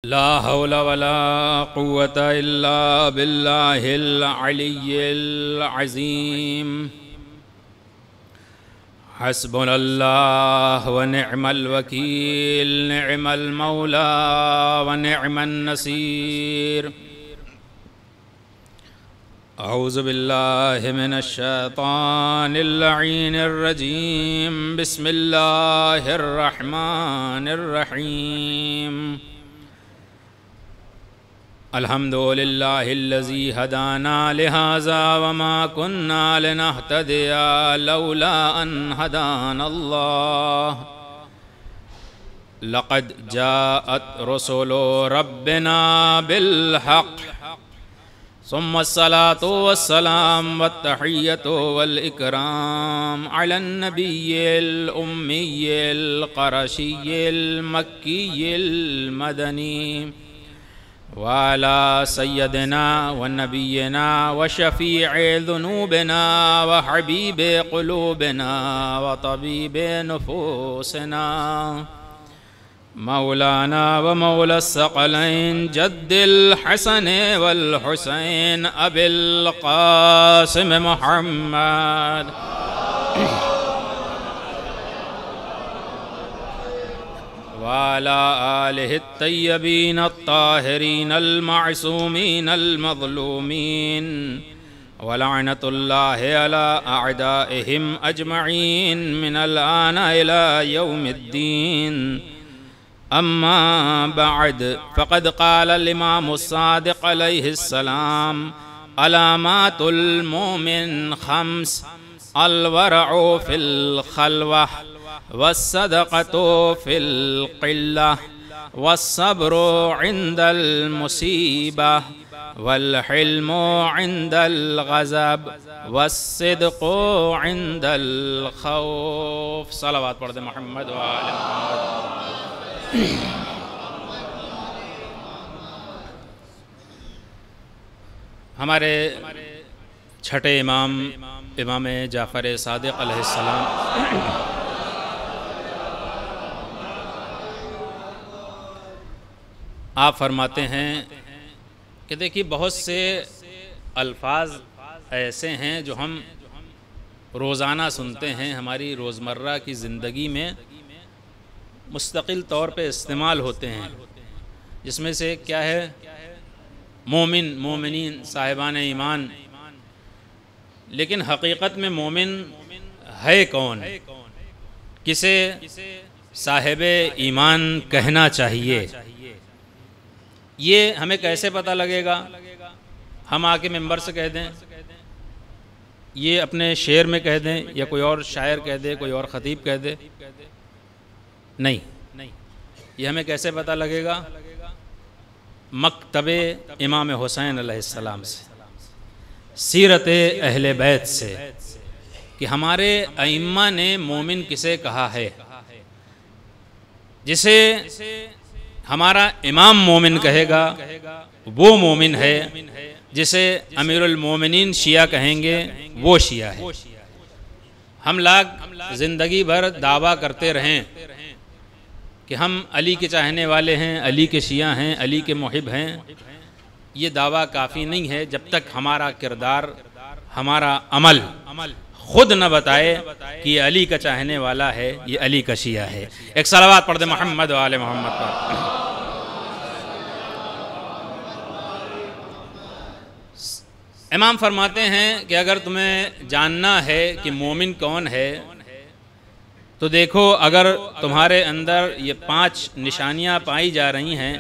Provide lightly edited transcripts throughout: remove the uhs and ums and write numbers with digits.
لا حول ولا قوة إلا بالله العلي العظيم. حسبنا الله ونعم الوكيل، نعم المولى ونعم النصير. أعوذ بالله من الشيطان اللعين الرجيم. بسم الله الرحمن الرحيم. الحمد لله الذي هدانا لهذا وما كنا لنهتدي لولا أن هدانا الله. لقد جاءت رسل ربنا بالحق، ثم الصلاة والسلام والتحية والإكرام على النبي الأمي القرشي المكي المدني وعلى سيدنا ونبينا وشفيع ذنوبنا وحبيب قلوبنا وطبيب نفوسنا مولانا ومولى الثقلين جد الحسن والحسين أبي القاسم محمد وعلى آله الطيبين الطاهرين المعصومين المظلومين، ولعنة الله على أعدائهم أجمعين من الآن إلى يوم الدين. أما بعد، فقد قال الإمام الصادق عليه السلام: علامات المؤمن خمس: الورع في الخلوة، والصدقة في القلة، والصبر عند المصيبة، والحلم عند الغضب، والصدق عند الخوف. صلوات پڑھ دیں محمد وآل محمد. ہمارے چھٹے امام جعفر صادق علیہ السلام آپ فرماتے ہیں کہ دیکھیے بہت سے الفاظ ایسے ہیں جو ہم روزانہ سنتے ہیں، ہماری روزمرہ کی زندگی میں مستقل طور پہ استعمال ہوتے ہیں، جس میں سے کیا ہے؟ مومن، مومنین، صاحبان ایمان. لیکن حقیقت میں مومن ہے کون؟ کسے صاحب ایمان کہنا چاہیے؟ یہ ہمیں کیسے پتہ لگے گا؟ ہم آ کے ممبر سے کہہ دیں، یہ اپنے شعر میں کہہ دیں، یا کوئی اور شاعر کہہ دے، کوئی اور خطیب کہہ دے؟ نہیں. یہ ہمیں کیسے پتہ لگے گا؟ مکتب امام حسین علیہ السلام سے، سیرت اہل بیت سے، کہ ہمارے ائمہ نے مومن کسے کہا ہے. جسے ہمارا امام مومن کہے گا وہ مومن ہے، جسے امیر المومنین شیعہ کہیں گے وہ شیعہ ہے. ہم لوگ زندگی بھر دعویٰ کرتے رہیں کہ ہم علی کے چاہنے والے ہیں، علی کے شیعہ ہیں، علی کے محب ہیں. یہ دعویٰ کافی نہیں ہے جب تک ہمارا کردار، ہمارا عمل خود نہ بتائے کہ یہ علی کا چاہنے والا ہے، یہ علی کا شیعہ ہے. ایک صلوات پڑھ دیں محمد و آل محمد پر. امام فرماتے ہیں کہ اگر تمہیں جاننا ہے کہ مومن کون ہے تو دیکھو، اگر تمہارے اندر یہ 5 نشانیاں پائی جا رہی ہیں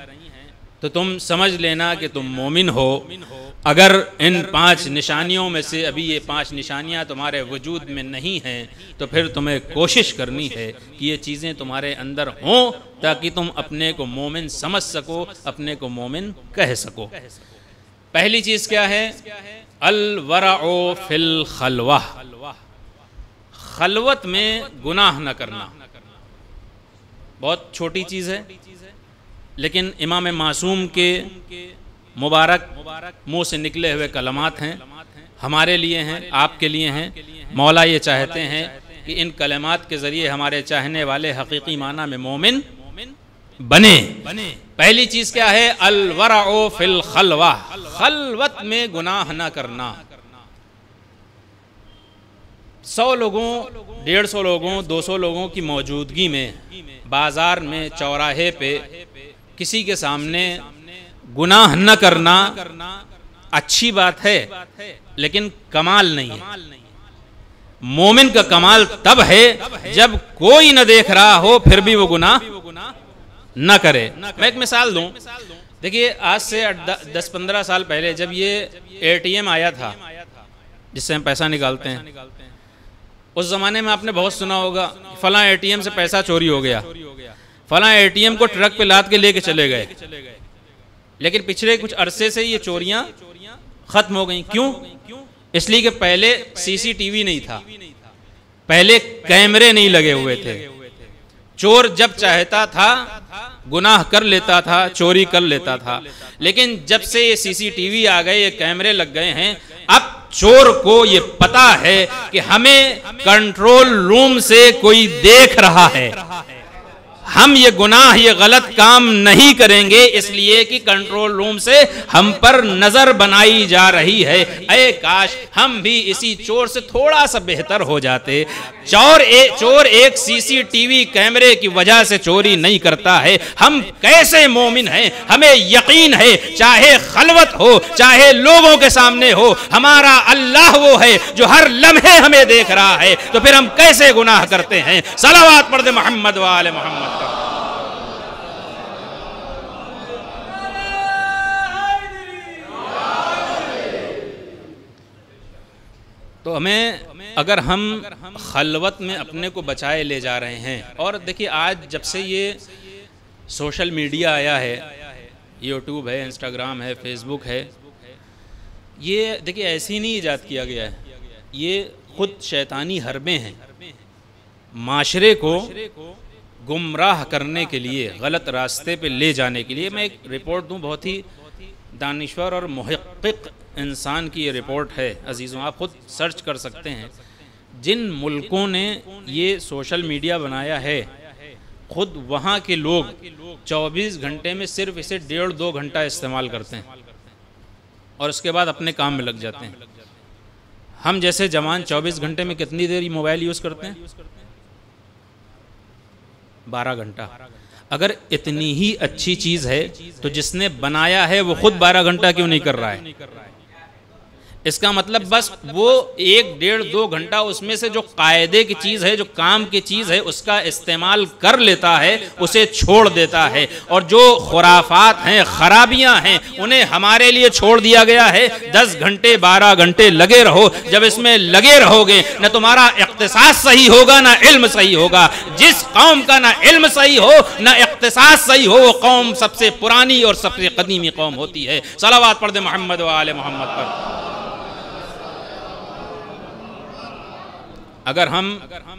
تو تم سمجھ لینا کہ تم مومن ہو. اگر ان 5 نشانیوں میں سے ابھی یہ 5 نشانیاں تمہارے وجود میں نہیں ہیں تو پھر تمہیں کوشش کرنی ہے کہ یہ چیزیں تمہارے اندر ہوں تاکہ تم اپنے کو مومن سمجھ سکو، اپنے کو مومن کہہ سکو. پہلی چیز کیا ہے؟ الورع فی الخلوہ، خلوت میں گناہ نہ کرنا. بہت چھوٹی چیز ہے، لیکن امام معصوم کے مبارک منہ سے نکلے ہوئے کلمات ہیں، ہمارے لیے ہیں، آپ کے لیے ہیں. مولا یہ چاہتے ہیں کہ ان کلمات کے ذریعے ہمارے چاہنے والے حقیقی معنی میں مومن بنے۔ پہلی چیز کیا ہے؟ الورع فی الخلوہ، خلوت میں گناہ نہ کرنا۔ 100 لوگوں، 150 لوگوں، 200 لوگوں کی موجودگی میں بازار میں، چوراہے پہ کسی کے سامنے گناہ نہ کرنا اچھی بات ہے، لیکن کمال نہیں ہے۔ مومن کا کمال تب ہے جب کوئی نہ دیکھ رہا ہو پھر بھی وہ گناہ نہ کرے۔ میں ایک مثال دوں، دیکھیے آج سے 10-15 سال پہلے جب یہ ATM آیا تھا جس سے ہم پیسہ نکالتے ہیں، اس زمانے میں آپ نے بہت سنا ہوگا فلاں ATM سے پیسہ چوری ہو گیا، فلاں ATM کو ٹرک پہ لاد کے لے کے چلے گئے۔ لیکن پچھلے کچھ عرصے سے یہ چوریاں ختم ہو گئیں۔ کیوں؟ اس لیے کہ پہلے CCTV نہیں تھا، پہلے کیمرے نہیں لگے ہوئے تھے، چور جب چاہتا تھا گناہ کر لیتا تھا، چوری کر لیتا تھا۔ لیکن جب سے یہ CCTV آ گئے، یہ کیمرے لگ گئے ہیں، اب چور کو یہ پتا ہے کہ ہمیں کنٹرول روم سے کوئی دیکھ رہا ہے، ہم یہ گناہ، یہ غلط کام نہیں کریں گے، اس لیے کہ کنٹرول روم سے ہم پر نظر بنائی جا رہی ہے۔ اے کاش ہم بھی اسی چور سے تھوڑا سا بہتر ہو جاتے۔ چور ایک CCTV کیمرے کی وجہ سے چوری نہیں کرتا ہے۔ ہم کیسے مومن ہیں؟ ہمیں یقین ہے چاہے خلوت ہو، چاہے لوگوں کے سامنے ہو، ہمارا اللہ وہ ہے جو ہر لمحے ہمیں دیکھ رہا ہے، تو پھر ہم کیسے گناہ کرتے ہیں؟ صلوات پڑھ دے محمد و آل محمد۔ تو ہمیں اگر ہم خلوت میں اپنے کو بچائے لے جا رہے ہیں، اور دیکھیے آج جب سے یہ سوشل میڈیا آیا ہے، یوٹیوب ہے، انسٹاگرام ہے، فیس بک ہے، یہ دیکھیے ایسے ہی نہیں ایجاد کیا گیا ہے، یہ خود شیطانی حربیں ہیں۔ معاشرے کو گمراہ کرنے کے لیے، غلط راستے پہ لے جانے کے لیے۔ میں ایک رپورٹ دوں، بہت ہی دانشور اور محقق انسان کی یہ رپورٹ ہے عزیزوں، آپ خود سرچ کر سکتے ہیں۔ جن ملکوں نے یہ سوشل میڈیا بنایا ہے، خود وہاں کے لوگ 24 گھنٹے میں صرف اسے 1.5-2 گھنٹہ استعمال کرتے ہیں اور اس کے بعد اپنے کام میں لگ جاتے ہیں۔ ہم جیسے جوان 24 گھنٹے میں کتنی دیر موبائل یوز کرتے ہیں؟ 12 گھنٹہ۔ اگر اتنی ہی اچھی چیز ہے تو جس نے بنایا ہے وہ خود 12 گھنٹہ کیوں نہیں کر رہا ہے؟ اس کا مطلب بس وہ 1-1.5-2 گھنٹہ اس میں سے جو قاعدے کی چیز ہے، جو کام کی چیز ہے، اس کا استعمال کر لیتا ہے، اسے چھوڑ دیتا ہے، اور جو خرافات ہیں، خرابیاں ہیں، انہیں ہمارے لیے چھوڑ دیا گیا ہے۔ 10 گھنٹے 12 گھنٹے لگے رہو، جب اس میں لگے رہو گے نہ تمہارا اقتصاد صحیح ہوگا نہ علم صحیح ہوگا۔ جس قوم کا نہ علم صحیح ہو نہ اقتصاد صحیح ہو، وہ قوم سب سے پرانی اور سب سے قدیمی قوم ہوتی ہے۔ صلوات پڑھ دے محمد و آل محمد پر۔ اگر ہم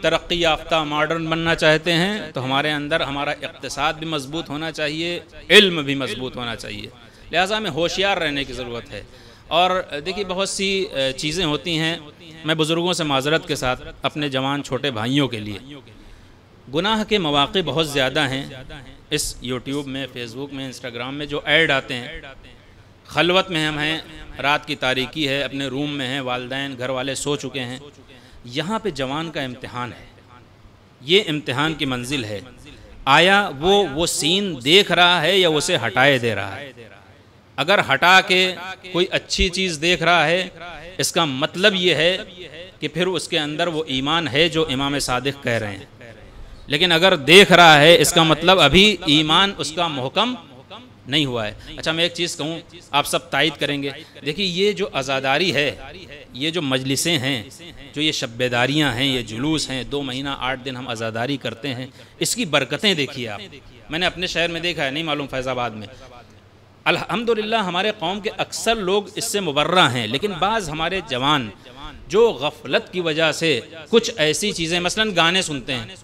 ترقی یافتہ ماڈرن بننا چاہتے ہیں تو ہمارے اندر ہمارا اقتصاد بھی مضبوط ہونا چاہیے، علم بھی مضبوط ہونا چاہیے، لہٰذا ہمیں ہوشیار رہنے کی ضرورت ہے۔ اور دیکھیے بہت سی چیزیں ہوتی ہیں، میں بزرگوں سے معذرت کے ساتھ اپنے جوان چھوٹے بھائیوں کے لیے، گناہ کے مواقع بہت زیادہ ہیں اس یوٹیوب میں، فیس بک میں، انسٹاگرام میں، جو ایڈ آتے ہیں۔ خلوت میں ہم ہیں، رات کی تاریکی ہے، اپنے روم میں ہیں، والدین گھر والے سو چکے ہیں، یہاں پہ جوان کا امتحان ہے، یہ امتحان کی منزل ہے۔ آیا وہ سین دیکھ رہا ہے یا اسے ہٹائے دے رہا ہے؟ اگر ہٹا کے کوئی اچھی چیز دیکھ رہا ہے، اس کا مطلب یہ ہے کہ پھر اس کے اندر وہ ایمان ہے جو امام صادق کہہ رہے ہیں۔ لیکن اگر دیکھ رہا ہے، اس کا مطلب ابھی ایمان اس کا محکم نہیں ہوا ہے۔ اچھا میں ایک چیز کہوں، آپ سب تائید کریں گے، دیکھیے یہ جو عزاداری ہے، یہ جو مجلسیں ہیں، جو یہ شب بیداریاں ہیں، یہ جلوس ہیں، 2 مہینہ 8 دن ہم عزاداری کرتے ہیں، اس کی برکتیں دیکھیے آپ۔ میں نے اپنے شہر میں دیکھا ہے، نہیں معلوم فیض آباد میں، الحمدللہ ہمارے قوم کے اکثر لوگ اس سے مبرہ ہیں، لیکن بعض ہمارے جوان جو غفلت کی وجہ سے کچھ ایسی چیزیں، مثلاً گانے سنتے ہیں،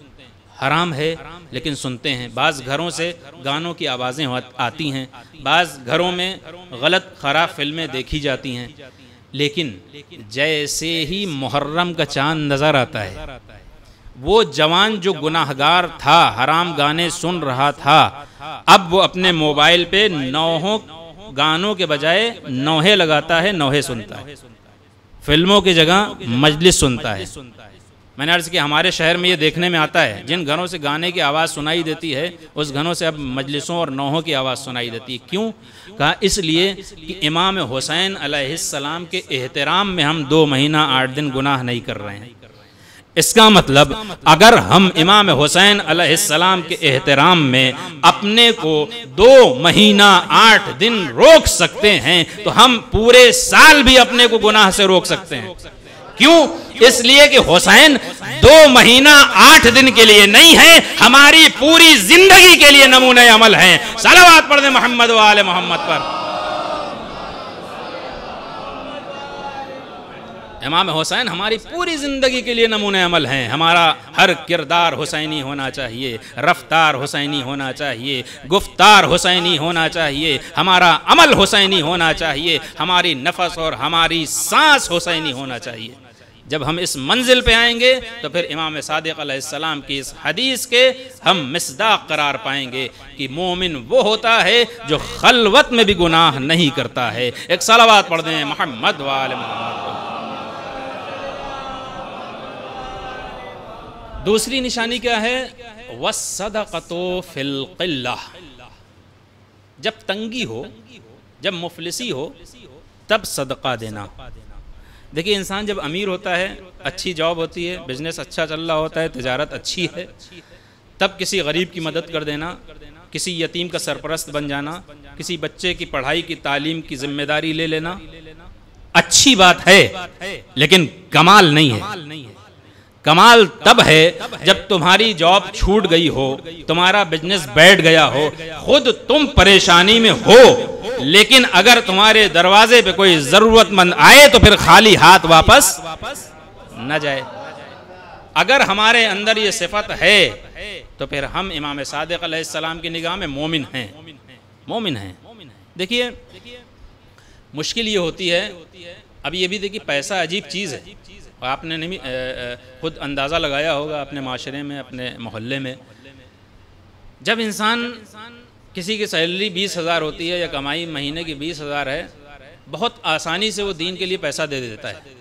حرام ہے لیکن سنتے ہیں، بعض گھروں سے گانوں کی آوازیں آتی ہیں، بعض گھروں میں غلط خراب فلمیں دیکھی جاتی ہیں، لیکن جیسے ہی محرم کا چاند نظر آتا ہے، وہ جوان جو گناہگار تھا، حرام گانے سن رہا تھا، اب وہ اپنے موبائل پہ نوحوں گانوں کے بجائے نوحے لگاتا ہے، نوحے سنتا ہے، فلموں کی جگہ مجلس سنتا ہے۔ میں نے عرض کیا ہمارے شہر میں یہ دیکھنے میں آتا ہے، جن گھروں سے گانے کی آواز سنائی دیتی ہے اس گھروں سے اب مجلسوں اور نوحوں کی آواز سنائی دیتی ہے۔ کیوں؟ کہا اس لیے کہ امام حسین علیہ السلام کے احترام میں ہم 2 مہینہ 8 دن گناہ نہیں کر رہے ہیں۔ اس کا مطلب اگر ہم امام حسین علیہ السلام کے احترام میں اپنے کو 2 مہینہ 8 دن روک سکتے ہیں تو ہم پورے سال بھی اپنے کو گناہ سے روک سکتے ہیں۔ کیوں؟ اس لیے کہ حسین 2 مہینہ 8 دن کے لیے نہیں ہے، ہماری پوری زندگی کے لیے نمونہ عمل ہیں۔ صلوات پڑھ دیں محمد و آل محمد پر۔ امام حسین ہماری پوری زندگی کے لیے نمونہ عمل ہیں۔ ہمارا ہر کردار حسینی ہونا چاہیے، رفتار حسینی ہونا چاہیے، گفتار حسینی ہونا چاہیے، ہمارا عمل حسینی ہونا چاہیے، ہماری نفس اور ہماری سانس حسینی ہونا چاہیے۔ جب ہم اس منزل پہ آئیں گے تو پھر امام صادق علیہ السلام کی اس حدیث کے ہم مصداق قرار پائیں گے کہ مومن وہ ہوتا ہے جو خلوت میں بھی گناہ نہیں کرتا ہے۔ ایک صلوات پڑھ دیں محمد و آل محمد۔ دوسری نشانی کیا ہے؟ وَالصَّدَقَةُ فِي الْقِلَّةِ، جب تنگی ہو، جب مفلسی ہو، تب صدقہ دینا۔ دیکھیے انسان جب امیر ہوتا ہے، اچھی جاب ہوتی ہے، بزنس اچھا چل رہا ہوتا ہے، تجارت اچھی ہے، تب کسی غریب کی مدد کر دینا، کسی یتیم کا سرپرست بن جانا، کسی بچے کی پڑھائی کی تعلیم کی ذمہ داری لے لینا اچھی بات ہے، لیکن کمال نہیں ہے۔ کمال تب ہے جب تمہاری جاب چھوٹ گئی ہو، تمہارا بزنس بیٹھ گیا ہو، خود تم پریشانی میں ہو، لیکن اگر تمہارے دروازے پہ کوئی ضرورت مند آئے تو پھر خالی ہاتھ واپس نہ جائے۔ اگر ہمارے اندر یہ صفت ہے تو پھر ہم امام صادق علیہ السلام کی نگاہ میں مومن ہیں، مومن ہیں۔ دیکھیے مشکل یہ ہوتی ہے، اب یہ بھی دیکھیے پیسہ عجیب چیز ہے، آپ نے نہیں خود اندازہ لگایا ہوگا اپنے معاشرے میں، اپنے محلے میں، جب انسان کسی کی سیلری 20,000 ہوتی ہے یا کمائی مہینے کی 20,000 ہے، بہت آسانی سے وہ دین کے لیے پیسہ دے دیتا ہے،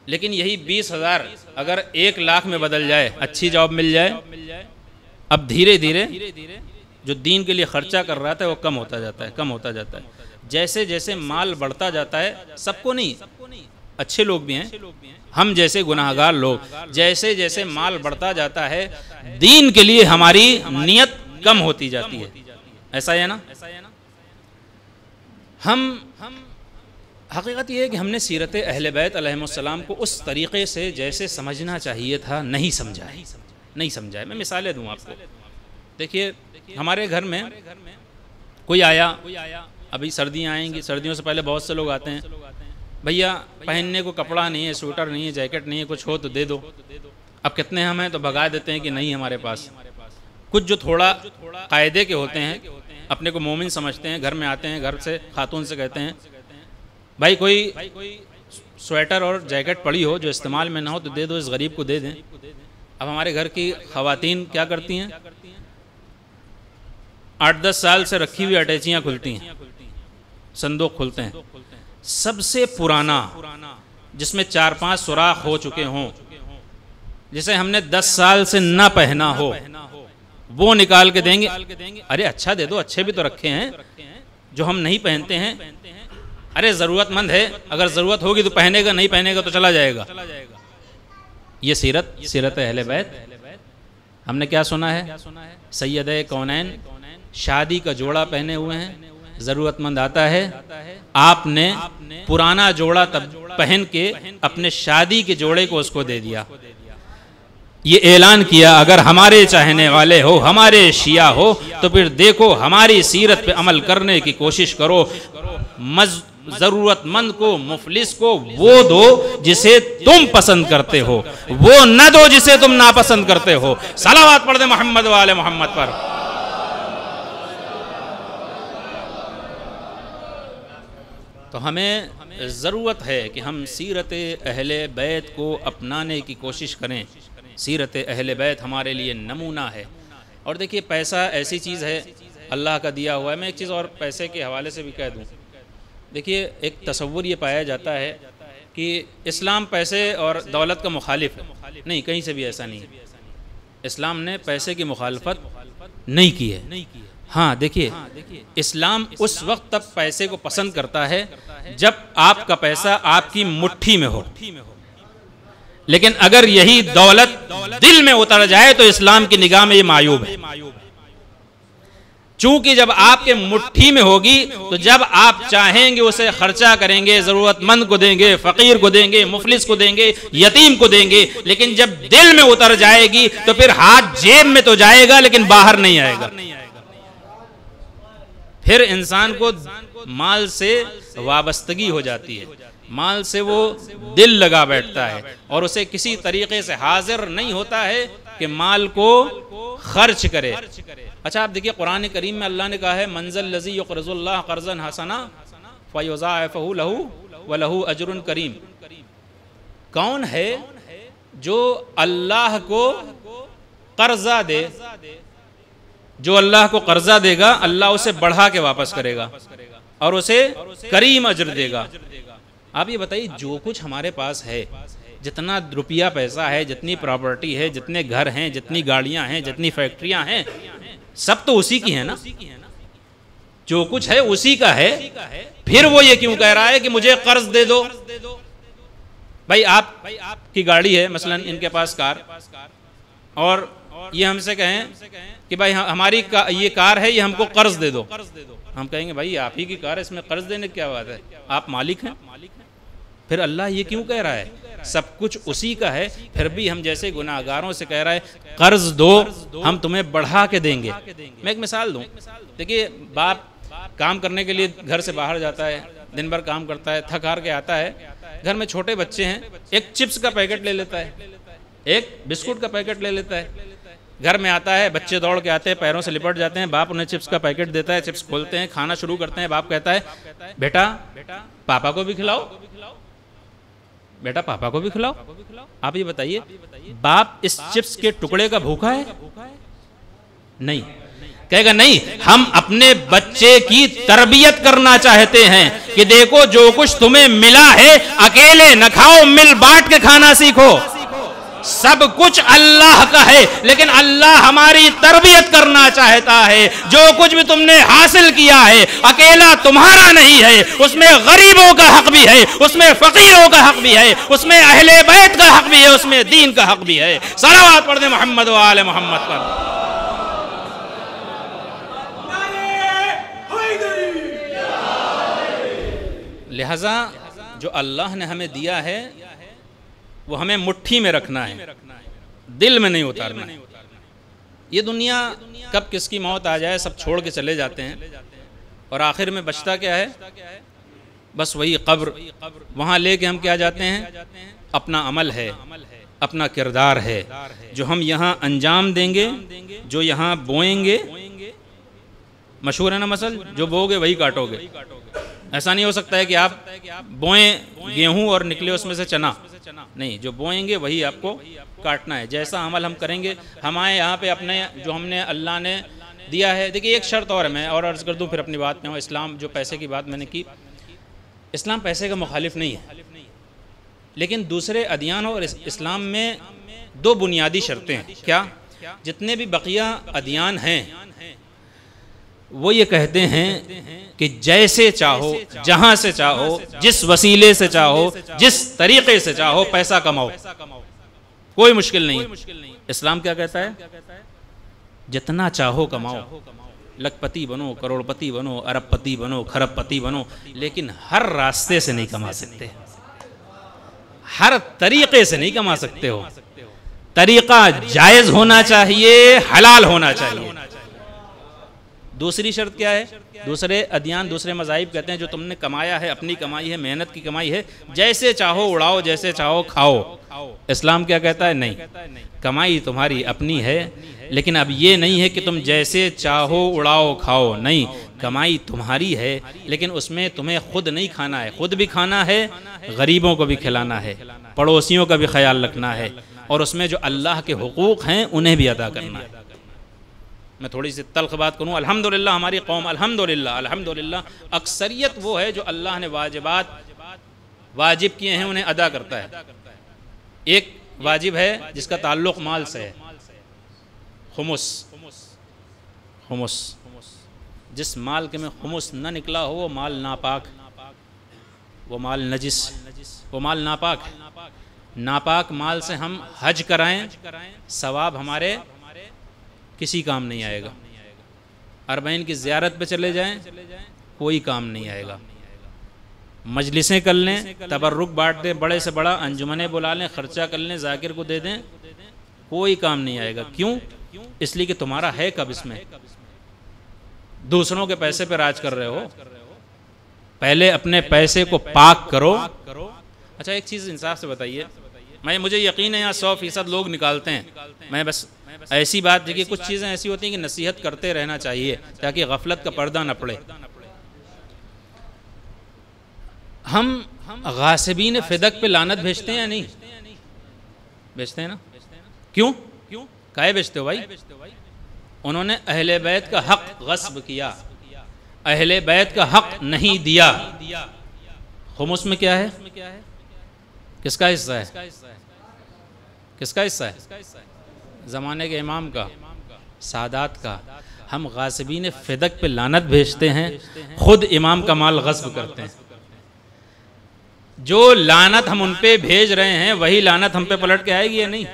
لیکن یہی 20,000 اگر 1 لاکھ میں بدل جائے، اچھی جاب مل جائے، اب دھیرے دھیرے جو دین کے لیے خرچہ کر رہا تھا وہ کم ہوتا جاتا ہے، کم ہوتا جاتا ہے۔ جیسے جیسے مال بڑھتا جاتا ہے، سب کو نہیں، اچھے لوگ بھی ہیں، ہم جیسے گناہگار لوگ، جیسے جیسے مال بڑھتا جاتا ہے دین کے لیے ہماری نیت کم ہوتی جاتی ہے۔ ایسا ہے نا؟ ہم حقیقت یہ ہے کہ ہم نے سیرت اہل بیت علیہ السلام کو اس طریقے سے جیسے سمجھنا چاہیے تھا نہیں سمجھا ہے۔ میں مثالیں دوں آپ کو۔ دیکھیے ہمارے گھر میں کوئی آیا، ابھی سردیاں آئیں گی، سردیوں سے پہلے بہت سے لوگ آتے ہیں، بھیا پہننے کو کپڑا نہیں ہے، سویٹر نہیں ہے، جیکٹ نہیں ہے، کچھ ہو تو دے دو۔ اب کتنے ہم ہیں تو بھگا دیتے ہیں کہ نہیں ہمارے پاس۔ کچھ جو تھوڑا قاعدے کے ہوتے ہیں، اپنے کو مومن سمجھتے ہیں، گھر میں آتے ہیں، گھر سے خاتون سے کہتے ہیں بھائی کوئی سویٹر اور جیکٹ پڑی ہو جو استعمال میں نہ ہو تو دے دو، اس غریب کو دے دیں۔ اب ہمارے گھر کی خواتین کیا کرتی ہیں؟ 8-10 سال سے رکھی ہوئی اٹیچیاں کھلتی ہیں، صندوق کھلتے ہیں، سب سے پرانا جس میں 4-5 سوراخ ہو چکے ہوں، جسے ہم نے 10 سال سے نہ پہنا ہو، وہ نکال کے دیں گے۔ ارے اچھا دے دو، اچھے بھی تو رکھے ہیں جو ہم نہیں پہنتے ہیں۔ ارے ضرورت مند ہے، اگر ضرورت ہوگی تو پہنے گا، نہیں پہنے گا تو چلا جائے گا۔ یہ سیرت اہل بیت۔ ہم نے کیا سنا ہے؟ سید کونین شادی کا جوڑا پہنے ہوئے ہیں، ضرورت مند آتا ہے، آپ نے پرانا جوڑا پہن کے اپنے شادی کے جوڑے کو اس کو دے دیا۔ یہ اعلان کیا اگر ہمارے چاہنے والے ہو، ہمارے شیعہ ہو تو پھر دیکھو ہماری سیرت پہ عمل کرنے کی کوشش کرو، ضرورت مند کو، مفلس کو وہ دو جسے تم پسند کرتے ہو، وہ نہ دو جسے تم ناپسند کرتے ہو۔ صلوات پڑھ دیں محمد و آل محمد پر۔ تو ہمیں ضرورت ہے کہ ہم سیرت اہل بیت کو اپنانے کی کوشش کریں۔ سیرت اہل بیت ہمارے لیے نمونہ ہے۔ اور دیکھیے پیسہ ایسی چیز ہے اللہ کا دیا ہوا ہے۔ میں ایک چیز اور پیسے کے حوالے سے بھی کہہ دوں، دیکھیے ایک تصور یہ پایا جاتا ہے کہ اسلام پیسے اور دولت کا مخالف ہے، نہیں، کہیں سے بھی ایسا نہیں ہے۔ اسلام نے پیسے کی مخالفت نہیں کی ہے۔ ہاں دیکھیے اسلام اس وقت تک پیسے کو پسند کرتا ہے جب آپ کا پیسہ آپ کی مٹھی میں ہو، لیکن اگر یہی دولت دل میں اتر جائے تو اسلام کی نگاہ میں یہ معیوب ہے۔ چونکہ جب آپ کے مٹھی میں ہوگی تو جب آپ چاہیں گے اسے خرچہ کریں گے، ضرورت مند کو دیں گے، فقیر کو دیں گے، مفلس کو دیں گے، یتیم کو دیں گے، لیکن جب دل میں اتر جائے گی تو پھر ہاتھ جیب میں تو جائے گا لیکن باہر نہیں آئے گا۔ پھر انسان کو مال سے وابستگی ہو جاتی ہے، مال سے وہ دل لگا بیٹھتا ہے اور اسے کسی طریقے سے حاضر نہیں ہوتا ہے کہ مال کو خرچ کرے۔ اچھا آپ دیکھیے قرآن کریم میں اللہ نے کہا ہے منزل الذی یقرض اللہ قرضا حسنا فیضاعفہ لہ ولہ اجر کریم۔ کون ہے جو اللہ کو قرضہ دے، جو اللہ کو قرضہ دے گا اللہ اسے بڑھا کے واپس کرے گا اور اسے کریم اجر دے گا۔ آپ یہ بتائیے جو کچھ ہمارے پاس ہے، جتنا روپیہ پیسہ ہے، جتنی پراپرٹی ہے، جتنے گھر ہیں، جتنی گاڑیاں ہیں، جتنی فیکٹریاں ہیں، سب تو اسی کی ہیں نا، جو کچھ ہے اسی کا ہے۔ پھر وہ یہ کیوں کہہ رہا ہے کہ مجھے قرض دے دو؟ بھائی آپ کی گاڑی ہے، مثلا ان کے پاس کار، اور یہ ہم سے کہیں کہ بھائی ہماری یہ کار ہے، یہ ہم کو قرض دے دو، ہم کہیں گے بھائی آپ ہی کی کار ہے، اس میں قرض دینے کی کیا بات ہے، آپ مالک ہیں۔ پھر اللہ یہ کیوں کہہ رہا ہے؟ سب کچھ اسی کا ہے، پھر بھی ہم جیسے گناہگاروں سے کہہ رہا ہے قرض دو، ہم تمہیں بڑھا کے دیں گے۔ میں ایک مثال دوں، دیکھیے باپ کام کرنے کے لیے گھر سے باہر جاتا ہے، دن بھر کام کرتا ہے، تھک ہار کے آتا ہے، گھر میں چھوٹے بچے ہیں، ایک چپس کا پیکٹ لے لیتا ہے، ایک بسکٹ کا پیکٹ لے لیتا ہے، گھر میں آتا ہے، بچے دوڑ کے آتے ہیں، پیروں سے لپٹ جاتے ہیں، باپ انہیں چپس کا پیکٹ دیتا ہے، چپس کھولتے ہیں، کھانا شروع کرتے ہیں، باپ کہتا ہے بیٹا پاپا کو بھی کھلاؤ، بیٹا پاپا کو بھی کھلاؤ۔ آپ یہ بتائیے باپ اس چپس کے ٹکڑے کا بھوکا ہے؟ نہیں، کہے گا نہیں، ہم اپنے بچے کی تربیت کرنا چاہتے ہیں کہ دیکھو جو کچھ تمہیں ملا ہے اکیلے نہ کھاؤ، مل بانٹ کے کھانا سیکھو۔ سب کچھ اللہ کا ہے لیکن اللہ ہماری تربیت کرنا چاہتا ہے۔ جو کچھ بھی تم نے حاصل کیا ہے اکیلا تمہارا نہیں ہے، اس میں غریبوں کا حق بھی ہے، اس میں فقیروں کا حق بھی ہے، اس میں اہل بیت کا حق بھی ہے، اس میں دین کا حق بھی ہے۔ صلوات پڑھ دیں محمد و آل محمد پر۔ لہذا جو اللہ نے ہمیں دیا ہے وہ ہمیں مٹھی میں رکھنا ہے، دل میں نہیں اتارنا۔ یہ دنیا کب کس کی موت آ جائے سب چھوڑ کے چلے جاتے ہیں، اور آخر میں بچتا کیا ہے؟ بس وہی قبر۔ وہاں لے کے ہم کیا جاتے ہیں؟ اپنا عمل ہے، اپنا کردار ہے، جو ہم یہاں انجام دیں گے، جو یہاں بوئیں گے۔ مشہور ہے نا مثل، جو بو گے وہی کاٹو گے۔ ایسا نہیں ہو سکتا ہے کہ آپ بوئیں گیہوں اور نکلے اس میں سے چنا، نہیں، جو بوئیں گے وہی آپ کو کاٹنا ہے۔ جیسا عمل ہم کریں گے، ہمارے یہاں پہ اپنے جو ہم نے اللہ نے دیا ہے۔ دیکھیے ایک شرط اور ہے، میں اور عرض کر دوں پھر اپنی بات میں ہوں۔ اسلام جو پیسے کی بات میں نے کی، اسلام پیسے کا مخالف نہیں ہے، لیکن دوسرے ادیان اور اسلام میں دو بنیادی شرطیں ہیں۔ کیا؟ جتنے بھی بقیہ ادیان ہیں وہ یہ کہتے ہیں کہ جیسے چاہو، جہاں سے چاہو، جس وسیلے سے چاہو، جس طریقے سے چاہو پیسہ کماؤ، کوئی مشکل نہیں۔ اسلام کیا کہتا ہے؟ جتنا چاہو کماؤ، لکھ پتی بنو، کروڑ پتی بنو، ارب پتی بنو، کھرب پتی بنو، لیکن ہر راستے سے نہیں کما سکتے، ہر طریقے سے نہیں کما سکتے ہو۔ طریقہ جائز ہونا چاہیے، حلال ہونا چاہیے۔ دوسری شرط کیا ہے؟ دوسرے ادیان، دوسرے مذاہب کہتے ہیں جو تم نے کمایا ہے، اپنی کمائی ہے، محنت کی کمائی ہے، جیسے چاہو اڑاؤ، جیسے چاہو کھاؤ۔ اسلام کیا کہتا ہے؟ نہیں، کمائی تمہاری اپنی ہے، لیکن اب یہ نہیں ہے کہ تم جیسے چاہو اڑاؤ کھاؤ، نہیں، کمائی تمہاری ہے لیکن اس میں تمہیں خود نہیں کھانا ہے، خود بھی کھانا ہے، غریبوں کو بھی کھلانا ہے، پڑوسیوں کا بھی خیال رکھنا ہے، اور اس میں جو اللہ کے حقوق ہیں انہیں بھی ادا کرنا ہے۔ میں تھوڑی سی تلخ بات کروں، الحمدللہ ہماری قوم الحمدللہ اکثریت وہ ہے جو اللہ نے واجبات واجب کیے ہیں انہیں ادا کرتا ہے۔ ایک واجب ہے جس کا تعلق مال سے ہے، خمس۔ جس مال کے میں خمس نہ نکلا ہو وہ مال ناپاک، وہ مال نجس، وہ مال ناپاک ہے۔ ناپاک مال سے ہم حج کرائیں، ثواب ہمارے کسی کام نہیں آئے گا۔ اربعین کی زیارت پہ چلے جائیں، کوئی کام نہیں آئے گا۔ مجلسیں کر لیں، تبرک بانٹ دیں، بڑے سے بڑا انجمنیں بلا لیں، خرچہ کر لیں، ذاکر کو دے دیں، کوئی کام نہیں آئے گا۔ کیوں؟ اس لیے کہ تمہارا ہے کب اس میں؟ دوسروں کے پیسے پہ راج کر رہے ہو، پہلے اپنے پیسے کو پاک کرو۔ اچھا ایک چیز انصاف سے بتائیے، مجھے یقین ہے یہاں 100% لوگ نکالتے ہیں، میں بس ایسی بات ہے کہ کچھ چیزیں ایسی ہوتی ہیں کہ نصیحت کرتے رہنا چاہیے تاکہ غفلت کا پردہ نہ پڑے۔ ہم غاصبین فدق پہ لعنت بھیجتے ہیں یا نہیں بھیجتے ہیں نا؟ کیوں؟ کائے بھیجتے ہو بھائی؟ انہوں نے اہل بیت کا حق غصب کیا، اہل بیت کا حق نہیں دیا۔ خمس میں کیا ہے؟ کس کا حصہ ہے؟ کس کا حصہ ہے؟ زمانے کے امام کا، سادات کا۔ ہم غاصبین فدق پہ لعنت بھیجتے ہیں، خود امام کا مال غصب کرتے ہیں۔ جو لعنت ہم ان پہ بھیج رہے ہیں وہی لعنت ہم پہ پلٹ کے آئے گی یا نہیں؟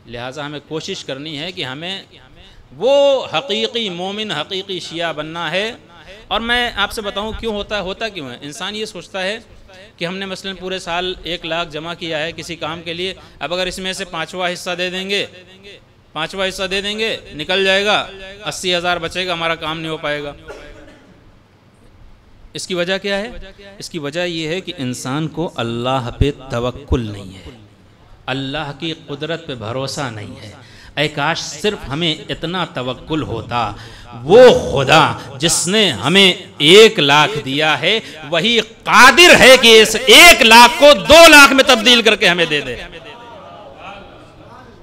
لہٰذا ہمیں کوشش کرنی ہے کہ ہمیں وہ حقیقی مومن، حقیقی شیعہ بننا ہے۔ اور میں آپ سے بتاؤں کیوں ہوتا کیوں ہے؟ انسان یہ سوچتا ہے کہ ہم نے مثلاً پورے سال 1 لاکھ جمع کیا ہے کسی کام کے لیے، اب اگر اس میں سے 5واں حصہ دے دیں گے نکل جائے گا، 80,000 بچے گا، ہمارا کام نہیں ہو پائے گا۔ اس کی وجہ کیا ہے؟ اس کی وجہ یہ ہے کہ انسان کو اللہ پہ توکل نہیں ہے، اللہ کی قدرت پہ بھروسہ نہیں ہے۔ اے کاش صرف ہمیں اتنا توکل ہوتا، وہ خدا جس نے ہمیں 1 لاکھ دیا ہے وہی قادر ہے کہ اس 1 لاکھ کو 2 لاکھ میں تبدیل کر کے ہمیں دے دے۔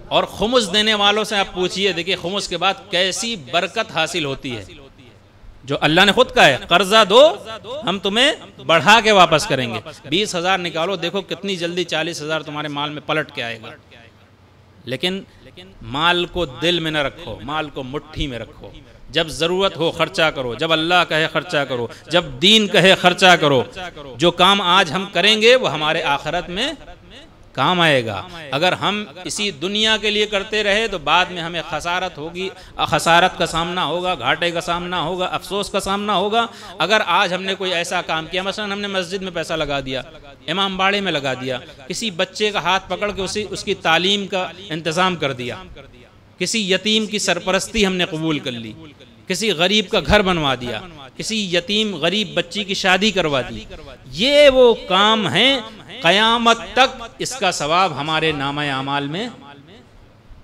اور خمس دینے والوں سے آپ پوچھئے، دیکھیں خمس کے بعد کیسی برکت حاصل ہوتی ہے، جو اللہ نے خود کہا ہے قرضہ دو ہم تمہیں بڑھا کے واپس کریں گے۔ 20,000 نکالو، دیکھو کتنی جلدی 40,000 تمہارے مال میں پلٹ کے آئے گا۔ لیکن مال کو دل میں نہ رکھو، مال کو مٹھی میں رکھو۔ جب ضرورت ہو خرچہ کرو، جب اللہ کہے خرچہ کرو، جب دین کہے خرچہ کرو۔ جو کام آج ہم کریں گے وہ ہمارے آخرت میں کام آئے گا۔ اگر ہم اسی دنیا کے لیے کرتے رہے تو بعد میں ہمیں خسارت ہوگی، خسارت کا سامنا ہوگا، گھاٹے کا سامنا ہوگا، افسوس کا سامنا ہوگا۔ اگر آج ہم نے کوئی ایسا کام کیا، مثلا ہم نے مسجد میں پیسہ لگا دیا، امام باڑے میں لگا دیا، کسی بچے کا ہاتھ پکڑ کے اس کی تعلیم کا انتظام کر دیا، کسی یتیم کی سرپرستی ہم نے قبول کر لی، کسی غریب کا گھر بنوا دیا، کسی یتیم غریب بچی کی شادی کروا دی، یہ وہ کام ہیں قیامت تک اس کا ثواب ہمارے نامہ اعمال میں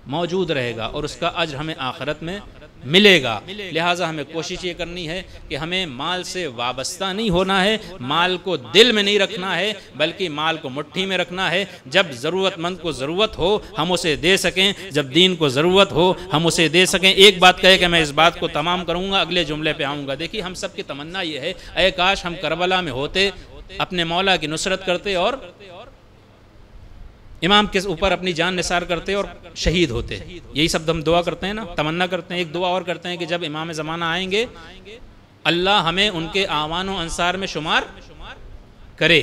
موجود رہے گا اور اس کا اجر ہمیں آخرت میں ملے گا۔ لہٰذا ہمیں کوشش یہ کرنی ہے کہ ہمیں مال سے وابستہ نہیں ہونا ہے، مال کو دل میں نہیں رکھنا ہے، بلکہ مال کو مٹھی میں رکھنا ہے۔ جب ضرورت مند کو ضرورت ہو ہم اسے دے سکیں، جب دین کو ضرورت ہو ہم اسے دے سکیں۔ ایک بات کہے کہ میں اس بات کو تمام کروں گا، اگلے جملے پہ آؤں گا۔ دیکھیے ہم سب کی تمنا یہ ہے، اے کاش ہم کربلا میں ہوتے، اپنے مولا کی نصرت کرتے اور امام کے اوپر اپنی جان نثار کرتے اور شہید ہوتے۔ یہی سب ہم دعا کرتے ہیں نا، تمنا کرتے ہیں۔ ایک دعا اور کرتے ہیں کہ جب امام زمانہ آئیں گے اللہ ہمیں ان کے اعوان و انصار میں شمار کرے۔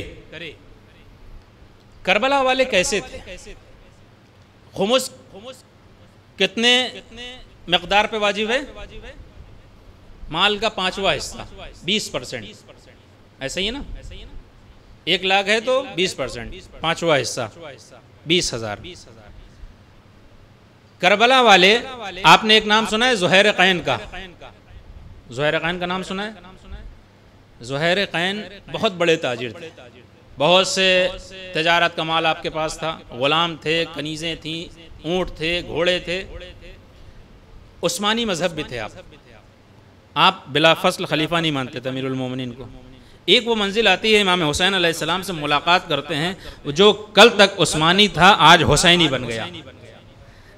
کربلا والے کیسے تھے؟ خمس کتنے مقدار پہ واجب ہے؟ مال کا 5واں حصہ، 20%، ایسا ہی ہے نا؟ 1 لاکھ ہے تو 20%، 5واں حصہ 20,000۔ کربلا والے، آپ نے ایک نام سنا ہے زہیر قین کا؟ زہیر قین کا نام سنا ہے؟ زہیر قین بہت بڑے تاجر تھے، بہت سے تجارت کا مال آپ کے پاس تھا، غلام تھے، کنیزیں تھیں، اونٹ تھے، گھوڑے تھے، عثمانی مذہب بھی تھے۔ آپ بلا فصل خلیفہ نہیں مانتے تھے امیر المومنین کو، ایک وہ منزل آتی ہے امام حسین علیہ السلام سے ملاقات کرتے ہیں، جو کل تک عثمانی تھا آج حسینی بن گیا۔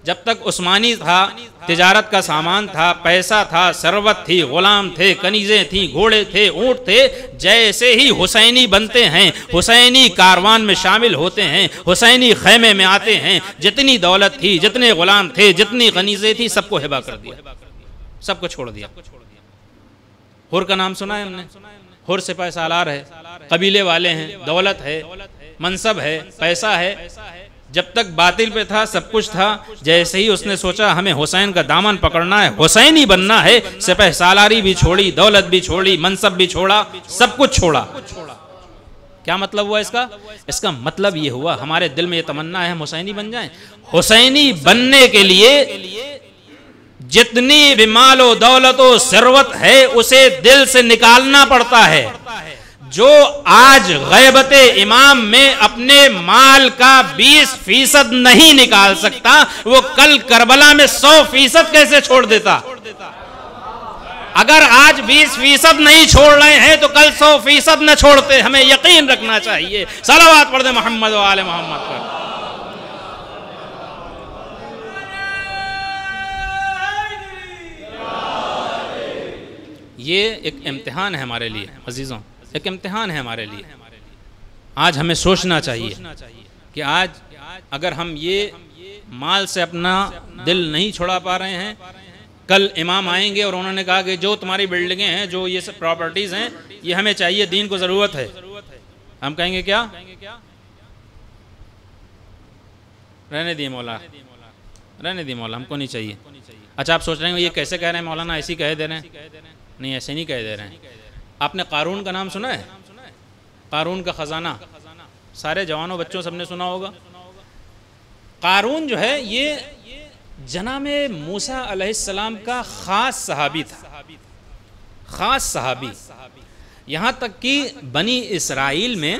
جب تک عثمانی تھا، تجارت کا سامان تھا، پیسہ تھا، ثروت تھی، غلام تھے، کنیزیں تھیں، گھوڑے تھے، اونٹ تھے، جیسے ہی حسینی بنتے ہیں، حسینی کاروان میں شامل ہوتے ہیں، حسینی خیمے میں آتے ہیں، جتنی دولت تھی، جتنے غلام تھے، جتنی کنیزیں تھی، سب کو ہبہ کر دیا، سب کو چھوڑ دیا۔ حر کا نام سنا ہے ہم نے؟ حر سپہ سالار ہے، قبیلے والے ہیں، دولت ہے، منصب ہے، پیسہ ہے۔ جب تک باطل پہ تھا، سب کچھ تھا، جیسے ہی اس نے سوچا ہمیں حسین کا دامن پکڑنا ہے، حسینی بننا ہے، سپہ سالاری بھی چھوڑی، دولت بھی چھوڑی، منصب بھی چھوڑا، سب کچھ چھوڑا۔ کیا مطلب ہوا اس کا؟ اس کا مطلب یہ ہوا ہمارے دل میں یہ تمنا ہے ہم حسینی بن جائیں۔ حسینی بننے کے لیے جتنی بھی مال و دولت و ثروت ہے اسے دل سے نکالنا پڑتا ہے۔ جو آج غیبت امام میں اپنے مال کا 20% نہیں نکال سکتا، وہ کل کربلا میں 100% کیسے چھوڑ دیتا؟ اگر آج 20% نہیں چھوڑ رہے ہیں تو کل 100% نہ چھوڑتے۔ ہمیں یقین رکھنا چاہیے۔ صلوات پڑھ دیں محمد و آل محمد پر۔ یہ ایک امتحان ہے ہمارے لیے عزیزوں، ایک امتحان ہے ہمارے لیے۔ آج ہمیں سوچنا چاہیے کہ آج اگر ہم یہ مال سے اپنا دل نہیں چھڑا پا رہے ہیں، کل امام آئیں گے اور انہوں نے کہا کہ جو تمہاری بلڈنگیں ہیں، جو یہ سب پراپرٹیز ہیں، یہ ہمیں چاہیے، دین کو ضرورت ہے، ہم کہیں گے کیا؟ رہنے دیے مولا، رہنے دیے مولا، ہم کو نہیں چاہیے۔ اچھا آپ سوچ رہے ہیں یہ کیسے کہہ رہے ہیں مولانا، ایسی کہہ دے رہے ہیں؟ نہیں، ایسے نہیں کہہ دے رہے ہیں۔ آپ نے قارون کا نام سنا ہے؟ قارون کا خزانہ سارے جوانوں بچوں سب نے سنا ہوگا۔ قارون جو ہے یہ جناب موسیٰ علیہ السلام کا خاص صحابی تھا، خاص صحابی۔ یہاں تک کہ بنی اسرائیل میں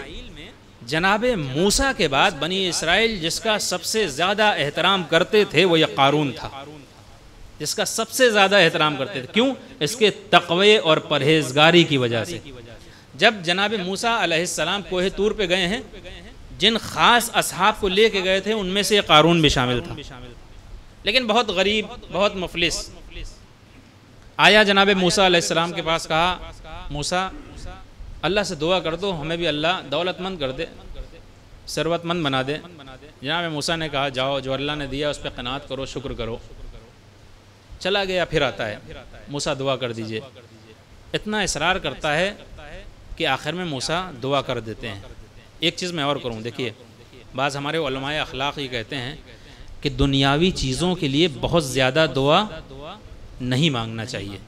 جناب موسیٰ کے بعد بنی اسرائیل جس کا سب سے زیادہ احترام کرتے تھے وہ یہ قارون تھا، جس کا سب سے زیادہ احترام کرتے تھے۔ کیوں؟ اس کے تقوی اور پرہیزگاری کی وجہ سے۔ جب جناب موسیٰ علیہ السلام کوہ طور پہ گئے ہیں، جن خاص اصحاب کو لے کے گئے تھے ان میں سے قارون بھی شامل تھا، لیکن بہت غریب، بہت مفلس۔ آیا جناب موسیٰ علیہ السلام کے پاس، کہا موسیٰ اللہ سے دعا کر دو ہمیں بھی اللہ دولت مند کر دے، ثروت مند بنا دے۔ جناب موسیٰ نے کہا جاؤ، جو اللہ نے دیا اس پہ قناعت کرو، شکر کرو۔ چلا گیا، پھر آتا ہے موسیٰ دعا کر دیجئے۔ اتنا اصرار کرتا ہے کہ آخر میں موسیٰ دعا کر دیتے ہیں۔ ایک چیز میں اور کروں، دیکھیے بعض ہمارے علماء اخلاق یہ کہتے ہیں کہ دنیاوی چیزوں کے لیے بہت زیادہ دعا نہیں مانگنا چاہیے،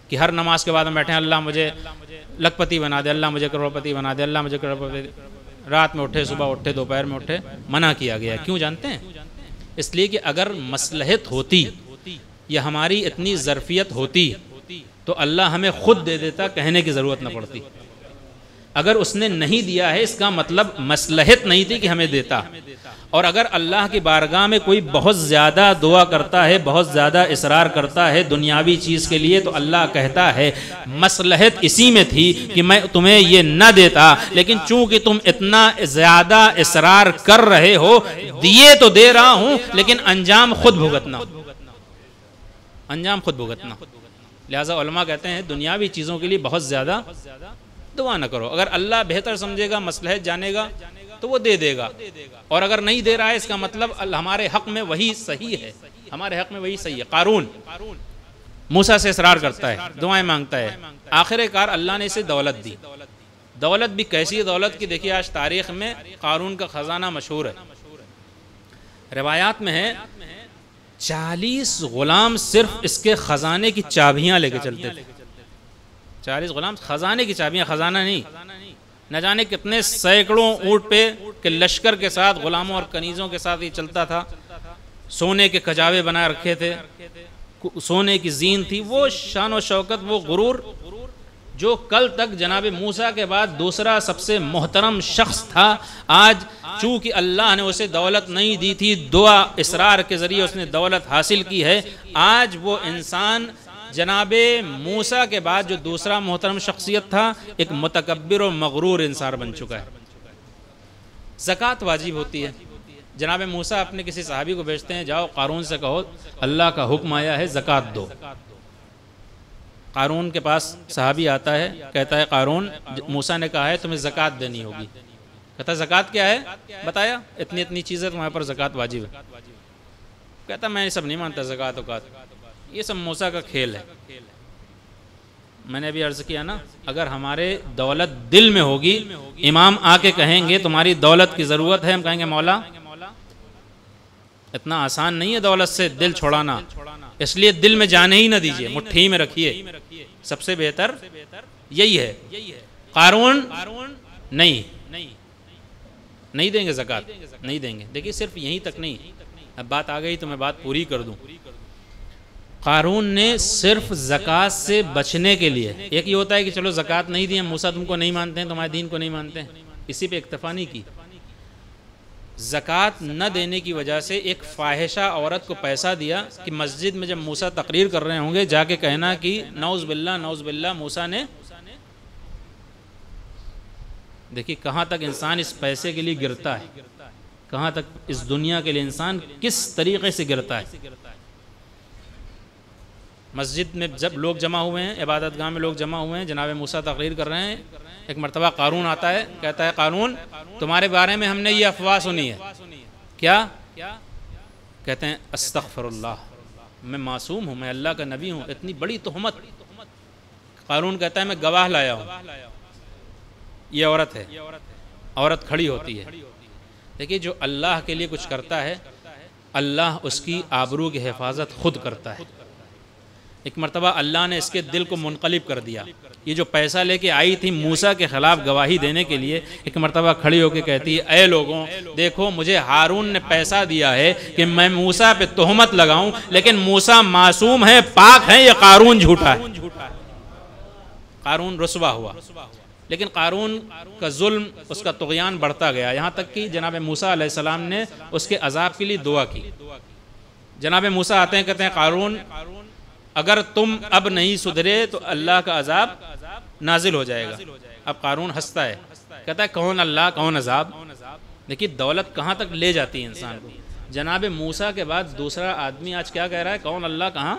کہ ہر نماز کے بعد ہم بیٹھے ہیں اللہ مجھے لکھ پتی بنا دے، اللہ مجھے کروڑ پتی بنا دے، اللہ مجھے کروڑ پتی۔ رات میں اٹھے، صبح اٹھے، دوپہر میں اٹھے، منع کیا گیا۔ کیوں جانتے ہیں؟ اس لیے کہ اگر مصلحت ہوتی یا ہماری اتنی ظرفیت ہوتی تو اللہ ہمیں خود دے دیتا، کہنے کی ضرورت نہ پڑتی۔ اگر اس نے نہیں دیا ہے اس کا مطلب مصلحت نہیں تھی کہ ہمیں دیتا۔ اور اگر اللہ کی بارگاہ میں کوئی بہت زیادہ دعا کرتا ہے، بہت زیادہ اصرار کرتا ہے دنیاوی چیز کے لیے، تو اللہ کہتا ہے مصلحت اسی میں تھی کہ میں تمہیں یہ نہ دیتا، لیکن چونکہ تم اتنا زیادہ اصرار کر رہے ہو، دیے تو دے رہا ہوں لیکن انجام خود بھگتنا، انجام خود بھگتنا۔ لہٰذا علماء کہتے ہیں دنیاوی چیزوں کے لیے بہت زیادہ دعا نہ کرو۔ اگر اللہ بہتر سمجھے گا، مصلحت جانے گا تو وہ دے دے گا، اور اگر نہیں دے رہا ہے اس کا مطلب ہمارے حق میں وہی صحیح ہے، ہمارے حق میں وہی صحیح ہے۔ قارون موسیٰ سے اصرار کرتا ہے، دعائیں مانگتا ہے، آخر کار اللہ نے اسے دولت دی۔ دولت بھی کیسی دولت کی دیکھیے آج تاریخ میں قارون کا خزانہ مشہور ہے۔ روایات میں ہے 40 غلام صرف اس کے خزانے کی چابیاں لے کے چلتے تھے۔ 40 غلام خزانے کی چابیاں، خزانہ نہیں، نہ جانے کتنے سینکڑوں اونٹ پہ کہ لشکر کے ساتھ، غلاموں اور کنیزوں کے ساتھ یہ چلتا تھا۔ سونے کے کجاوے بنا رکھے تھے، سونے کی زین تھی، وہ شان و شوکت، وہ غرور جو کل تک جناب موسیٰ کے بعد دوسرا سب سے محترم شخص تھا، آج چونکہ اللہ نے اسے دولت نہیں دی تھی، دعا اصرار کے ذریعے اس نے دولت حاصل کی ہے، آج وہ انسان جناب موسیٰ کے بعد جو دوسرا محترم شخصیت تھا ایک متکبر و مغرور انسان بن چکا ہے۔ زکوٰۃ واجب ہوتی ہے، جناب موسیٰ اپنے کسی صحابی کو بھیجتے ہیں، جاؤ قارون سے کہو اللہ کا حکم آیا ہے زکوٰۃ دو۔ قارون کے پاس صحابی آتا ہے، کہتا ہے قارون موسیٰ نے کہا ہے تمہیں زکوٰۃ دینی ہوگی۔ کہتا ہے زکوٰۃ کیا ہے؟ بتایا اتنی اتنی چیزیں تمہارے پر زکوٰۃ واجب ہے۔ کہتا میں یہ سب نہیں مانتا، زکوٰۃ وکات یہ سب موسیٰ کا کھیل ہے۔ میں نے ابھی عرض کیا نا، اگر ہمارے دولت دل میں ہوگی، امام آ کے کہیں گے تمہاری دولت کی ضرورت ہے، ہم کہیں گے مولا اتنا آسان نہیں ہے دولت سے دل چھوڑانا، اس لیے دل میں جانے ہی نہ دیجئے، مٹھی میں رکھیے، سب سے بہتر یہی ہے۔ قارون نہیں دیں گے زکوٰۃ، نہیں دیں گے۔ دیکھیے صرف یہیں تک نہیں، اب بات آ گئی تو میں بات پوری کر دوں۔ قارون نے صرف زکوٰۃ سے بچنے کے لیے، ایک یہ ہوتا ہے کہ چلو زکوٰۃ نہیں دی، ہم موسیٰ تم کو نہیں مانتے ہیں، تمہارے دین کو نہیں مانتے ہیں، اسی پہ اکتفا نہیں کی۔ زکوٰۃ نہ دینے کی وجہ سے ایک فاحشہ عورت کو پیسہ دیا کہ مسجد میں جب موسیٰ تقریر کر رہے ہوں گے جا کے کہنا کہ نعوذ باللہ موسیٰ نے۔ دیکھیے کہاں تک انسان اس پیسے کے لیے گرتا ہے، کہاں تک اس دنیا کے لیے انسان کس طریقے سے گرتا ہے۔ مسجد میں جب لوگ جمع ہوئے ہیں، عبادت گاہ میں لوگ جمع ہوئے ہیں، جناب موسیٰ تقریر کر رہے ہیں، ایک مرتبہ قارون آتا ہے، کہتا ہے قارون تمہارے بارے میں ہم نے یہ افواہ سنی ہے۔ کیا؟ کہتے ہیں استغفر اللہ، میں معصوم ہوں، میں اللہ کا نبی ہوں، اتنی بڑی تہمت۔ قارون کہتا ہے میں گواہ لایا ہوں، یہ عورت ہے۔ عورت کھڑی ہوتی ہے۔ دیکھیے جو اللہ کے لیے کچھ کرتا ہے اللہ اس کی آبرو کی حفاظت خود کرتا ہے۔ ایک مرتبہ اللہ نے اس کے دل کو منقلب کر دیا۔ یہ جو پیسہ لے کے آئی تھی موسیٰ کے خلاف گواہی دینے کے لیے، ایک مرتبہ کھڑی ہو کے کہتی ہے اے لوگوں دیکھو مجھے ہارون نے پیسہ دیا ہے کہ میں موسیٰ پہ تہمت لگاؤں، لیکن موسیٰ معصوم ہے، پاک ہے، یہ قارون جھوٹا ہے۔ قارون رسوا ہوا، لیکن قارون کا ظلم، اس کا طغیان بڑھتا گیا، یہاں تک کہ جناب موسیٰ علیہ السلام نے اس کے عذاب کے لیے دعا کی۔ جناب موسیٰ آتے ہیں، کہتے ہیں قارون اگر تم اب نہیں سدھرے تو اللہ کا عذاب نازل ہو جائے گا۔ اب قارون ہنستا ہے، کہتا ہے کون اللہ کون عذاب۔ دیکھیے دولت کہاں تک لے جاتی ہے انسان کو۔ جناب موسیٰ کے بعد دوسرا آدمی آج کیا کہہ رہا ہے، کون اللہ کہاں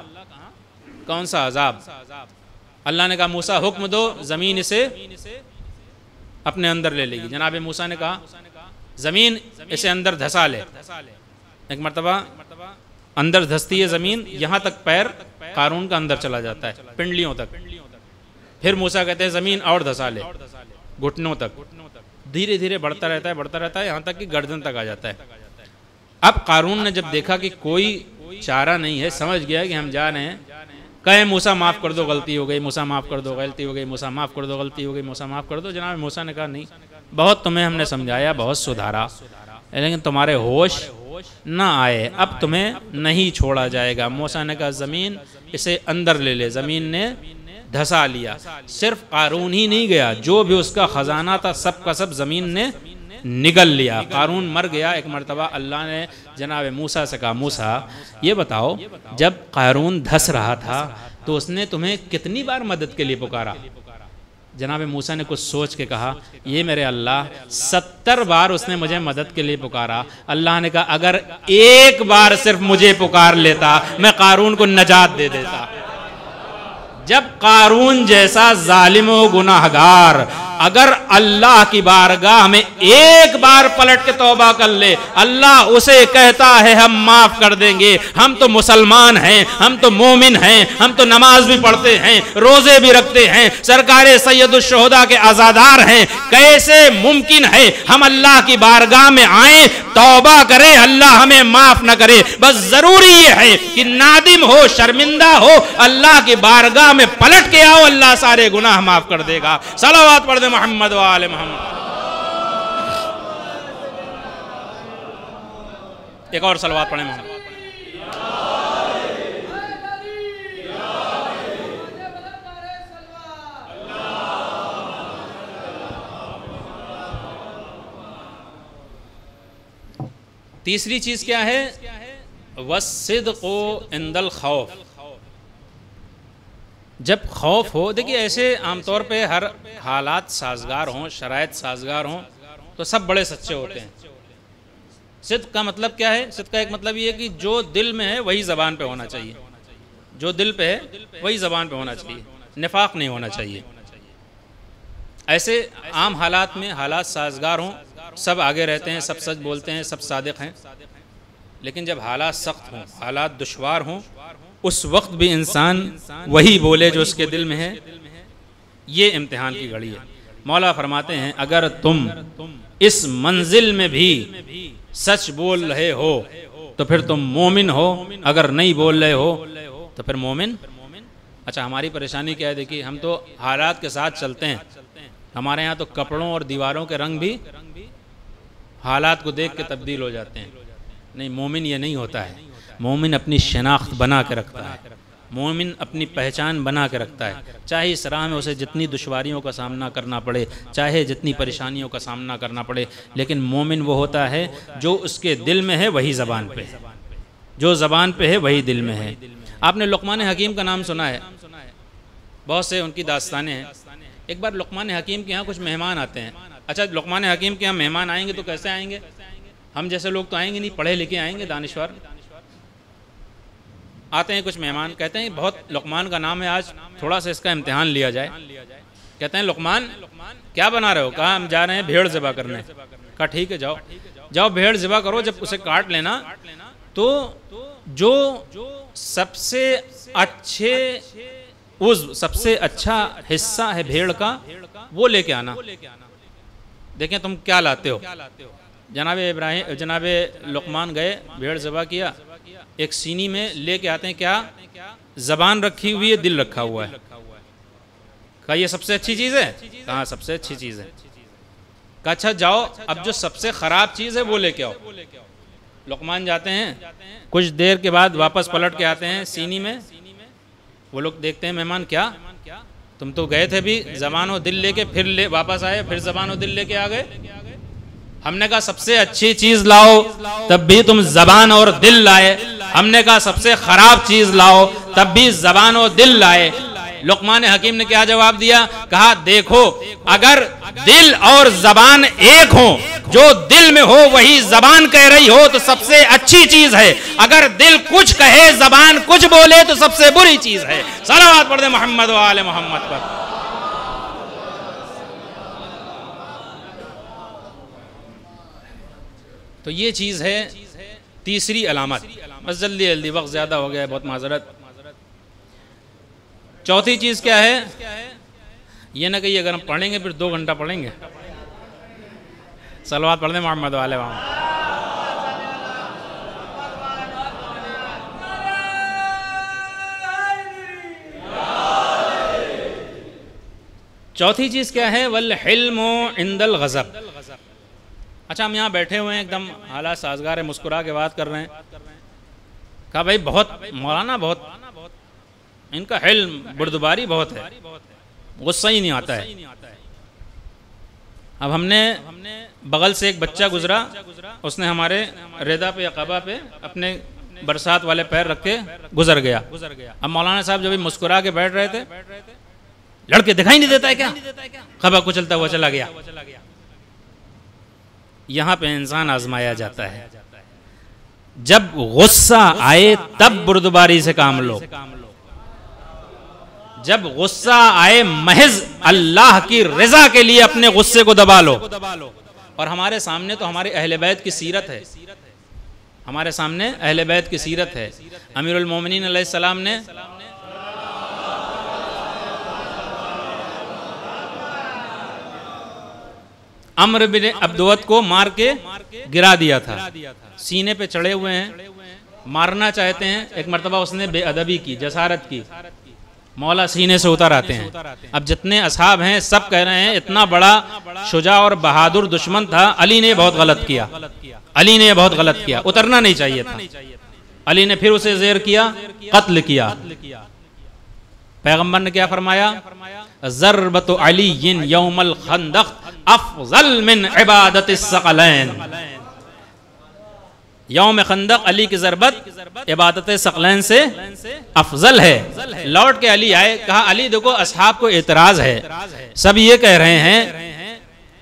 کون سا عذاب۔ اللہ نے کہا موسیٰ حکم دو زمین اسے اپنے اندر لے لے گی۔ جناب موسیٰ نے کہا زمین اسے اندر دھسا لے۔ ایک مرتبہ اندر دھستی ہے زمین، یہاں تک پیر قارون کا اندر چلا جاتا ہے، پنڈلیوں تک۔ پھر موسیٰ کہتے ہیں زمین اور دھسا لے، گھٹنوں تک۔ دھیرے دھیرے بڑھتا رہتا ہے یہاں تک کہ گردن تک آ جاتا ہے۔ اب قارون نے جب دیکھا کہ کوئی چارہ نہیں ہے، سمجھ گیا کہ ہم جا رہے ہیں، کہے موسیٰ معاف کر دو غلطی ہو گئی، موسیٰ معاف کر دو غلطی ہو گئی، موسیٰ معاف کر دو غلطی ہو گئی، موسیٰ معاف کر دو۔ جناب موسیٰ نے کہا نہیں، بہت تمہیں ہم نے سمجھایا، بہت سدھارا، لیکن تمہارے ہوش نہ آئے، اب تمہیں نہیں چھوڑا جائے گا۔ موسیٰ نے کہا زمین اسے اندر لے لے، زمین نے دھسا لیا۔ صرف قارون ہی نہیں گیا، جو بھی اس کا خزانہ تھا سب کا سب زمین نے نگل لیا۔ قارون مر گیا۔ ایک مرتبہ اللہ نے جناب موسیٰ سے کہا موسیٰ یہ بتاؤ جب قارون دھس رہا تھا تو اس نے تمہیں کتنی بار مدد کے لیے پکارا؟ جناب موسیٰ نے کچھ سوچ کے کہا یہ میرے اللہ 70 بار اس نے مجھے مدد کے لیے پکارا۔ اللہ نے کہا اگر ایک بار صرف مجھے پکار لیتا میں قارون کو نجات دے دیتا۔ جب قارون جیسا ظالم و گناہگار اگر اللہ کی بارگاہ میں ایک بار پلٹ کے توبہ کر لے، اللہ اسے کہتا ہے ہم معاف کر دیں گے۔ ہم تو مسلمان ہیں، ہم تو مومن ہیں، ہم تو نماز بھی پڑھتے ہیں، روزے بھی رکھتے ہیں، سرکار سید الشہداء کے عزادار ہیں، کیسے ممکن ہے ہم اللہ کی بارگاہ میں آئیں توبہ کریں اللہ ہمیں معاف نہ کرے؟ بس ضروری یہ ہے کہ نادم ہو، شرمندہ ہو، اللہ کی بارگاہ میں پلٹ کے آؤ، اللہ سارے گناہ معاف کر دے گا۔ صلوات پڑھ دے محمد و آل محمد۔ ایک اور صلوات پڑھیں محمد۔ تیسری چیز کیا ہے؟ وَالصِّدْقُ عِنْدَ الْخَوْفِ، جب خوف ہو، دیکھیے ایسے عام طور پہ ہر حالات سازگار ہوں، شرائط سازگار ہوں تو سب بڑے سچے ہوتے ہیں۔ صدق کا مطلب کیا ہے؟ صدق کا ایک مطلب یہ ہے کہ جو دل میں ہے وہی زبان پہ ہونا چاہیے، جو دل پہ ہے وہی زبان پہ ہونا چاہیے، نفاق نہیں ہونا چاہیے۔ ایسے عام حالات میں حالات سازگار ہوں، سب آگے رہتے ہیں، سب سچ بولتے ہیں، سب صادق ہیں، لیکن جب حالات سخت ہوں، حالات دشوار ہوں، اس وقت بھی انسان وہی بولے جو اس کے دل میں ہے، یہ امتحان کی گھڑی ہے۔ مولا فرماتے ہیں اگر تم اس منزل میں بھی سچ بول رہے ہو تو پھر تم مومن ہو، اگر نہیں بول رہے ہو تو پھر مومن۔ اچھا ہماری پریشانی کیا ہے؟ دیکھیے ہم تو حالات کے ساتھ چلتے ہیں، ہمارے ہاں تو کپڑوں اور دیواروں کے رنگ بھی حالات کو دیکھ کے تبدیل ہو جاتے ہیں۔ نہیں، مومن یہ نہیں ہوتا ہے۔ مومن اپنی شناخت بنا کے رکھتا ہے، مومن اپنی پہچان بنا کے رکھتا ہے، چاہے اس راہ میں اسے جتنی دشواریوں کا سامنا کرنا پڑے، چاہے جتنی پریشانیوں کا سامنا کرنا پڑے، لیکن مومن وہ ہوتا ہے جو اس کے دل میں ہے وہی زبان پہ ہے، جو زبان پہ ہے وہی دل میں ہے۔ آپ نے لقمان حکیم کا نام سنا ہے، بہت سے ان کی داستانیں ہیں۔ ایک بار لقمان حکیم کے ہاں کچھ مہمان آتے ہیں۔ اچھا لقمان حکیم کے ہاں مہمان آئیں گے تو کیسے آئیں گے؟ ہم جیسے لوگ تو آئیں گے نہیں، پڑھے لکھے آئیں گے، دانشور آتے ہیں۔ کچھ مہمان کہتے ہیں بہت لقمان کا نام ہے، آج تھوڑا سا اس کا امتحان لیا جائے۔ کہتے ہیں لقمان کیا بنا رہے ہو؟ کہا ہم جا رہے ہیں بھیڑ ذبح کرنے۔ کہا ٹھیک ہے جاؤ جاؤ بھیڑ ذبح کرو، جب اسے کاٹ لینا تو جو سب سے اچھے عضو، سب سے اچھا حصہ ہے بھیڑ کا وہ لے کے آنا۔ دیکھیں تم کیا لاتے ہو۔ جناب لقمان گئے، بھیڑ ذبح کیا، ایک سینی میں لے کے آتے ہیں، کیا زبان رکھی ہوئی ہے، دل رکھا ہوا ہے۔ کہا یہ سب سے اچھی چیز ہے؟ کہا سب سے اچھی چیز ہے۔ کہا اچھا جاؤ اب جو سب سے خراب چیز ہے وہ لے کے آؤ۔ لقمان جاتے ہیں، کچھ دیر کے بعد واپس پلٹ کے آتے ہیں، سینی میں وہ لوگ دیکھتے ہیں مہمان کیا تم تو گئے تھے بھی زبان و دل لے کے، پھر واپس آئے، پھر زبان و دل لے کے آ گئے۔ ہم نے کہا سب سے اچھی چیز لاؤ، تب بھی تم زبان اور دل لائے۔ ہم نے کہا سب سے خراب چیز لاؤ، تب بھی زبان و دل لائے۔ لقمان حکیم نے کیا جواب دیا؟ کہا دیکھو اگر دل اور زبان ایک ہوں، جو دل میں ہو وہی زبان کہہ رہی ہو تو سب سے اچھی چیز ہے، اگر دل کچھ کہے زبان کچھ بولے تو سب سے بری چیز ہے۔ صلوات پڑھ دیں محمد و آل محمد پر۔ تو یہ چیز ہے تیسری علامت۔ بس جلدی جلدی، وقت زیادہ ہو گیا ہے، بہت معذرت۔ چوتھی چیز کیا ہے؟ یہ نہ کہ اگر ہم پڑھیں گے پھر 2 گھنٹہ پڑھیں گے۔ صلوات پڑھ دیں محمد و آل محمد۔ چوتھی چیز کیا ہے؟ والحلم عند الغضب۔ اچھا ہم یہاں بیٹھے ہوئے ہیں، ایک دم حالات سازگار ہے، مسکرا کے بات کر رہے ہیں۔ کہا بھائی بہت مولانا، بہت ان کا حلم، بردباری بہت ہے، غصہ ہی نہیں آتا ہے۔ اب ہم نے بغل سے ایک بچہ گزرا، اس نے ہمارے ریدا پہ یا قبا پہ اپنے برسات والے پیر رکھ کے گزر گیا۔ اب مولانا صاحب جب مسکرا کے بیٹھ رہے تھے، لڑکے دکھائی نہیں دیتا ہے کیا؟ قبا کچلتا ہوا چلا گیا۔ یہاں پہ انسان آزمایا جاتا ہے، جب غصہ آئے تب بردباری سے کام لو، جب غصہ آئے محض اللہ کی رضا کے لیے اپنے غصے کو دبا لو۔ اور ہمارے سامنے تو ہمارے اہل بیت کی سیرت ہے، ہمارے سامنے اہل بیت کی سیرت ہے۔ امیر المومنین علیہ السلام نے عمرو بن عبدوت کو مار کے گرا دیا تھا، سینے پہ چڑھے ہوئے ہیں، مارنا چاہتے ہیں، ایک مرتبہ اس نے بے ادبی کی، جسارت کی، مولا سینے سے اتر آتے ہیں۔ اب جتنے اصحاب ہیں سب کہہ رہے ہیں اتنا بڑا شجاع اور بہادر دشمن تھا، علی نے بہت غلط کیا، علی نے بہت غلط کیا، اترنا نہیں چاہیے تھا۔ علی نے پھر اسے زیر کیا، قتل کیا۔ پیغمبر نے کیا فرمایا؟ ضربت علی یوم الخندق افضل من عبادت الثقلین۔ یوم خندق علی کی ضربت عبادت ثقلین سے افضل ہے۔ لوٹ کے علی آئے، کہا علی دیکھو اصحاب کو اعتراض ہے، سب یہ کہہ رہے ہیں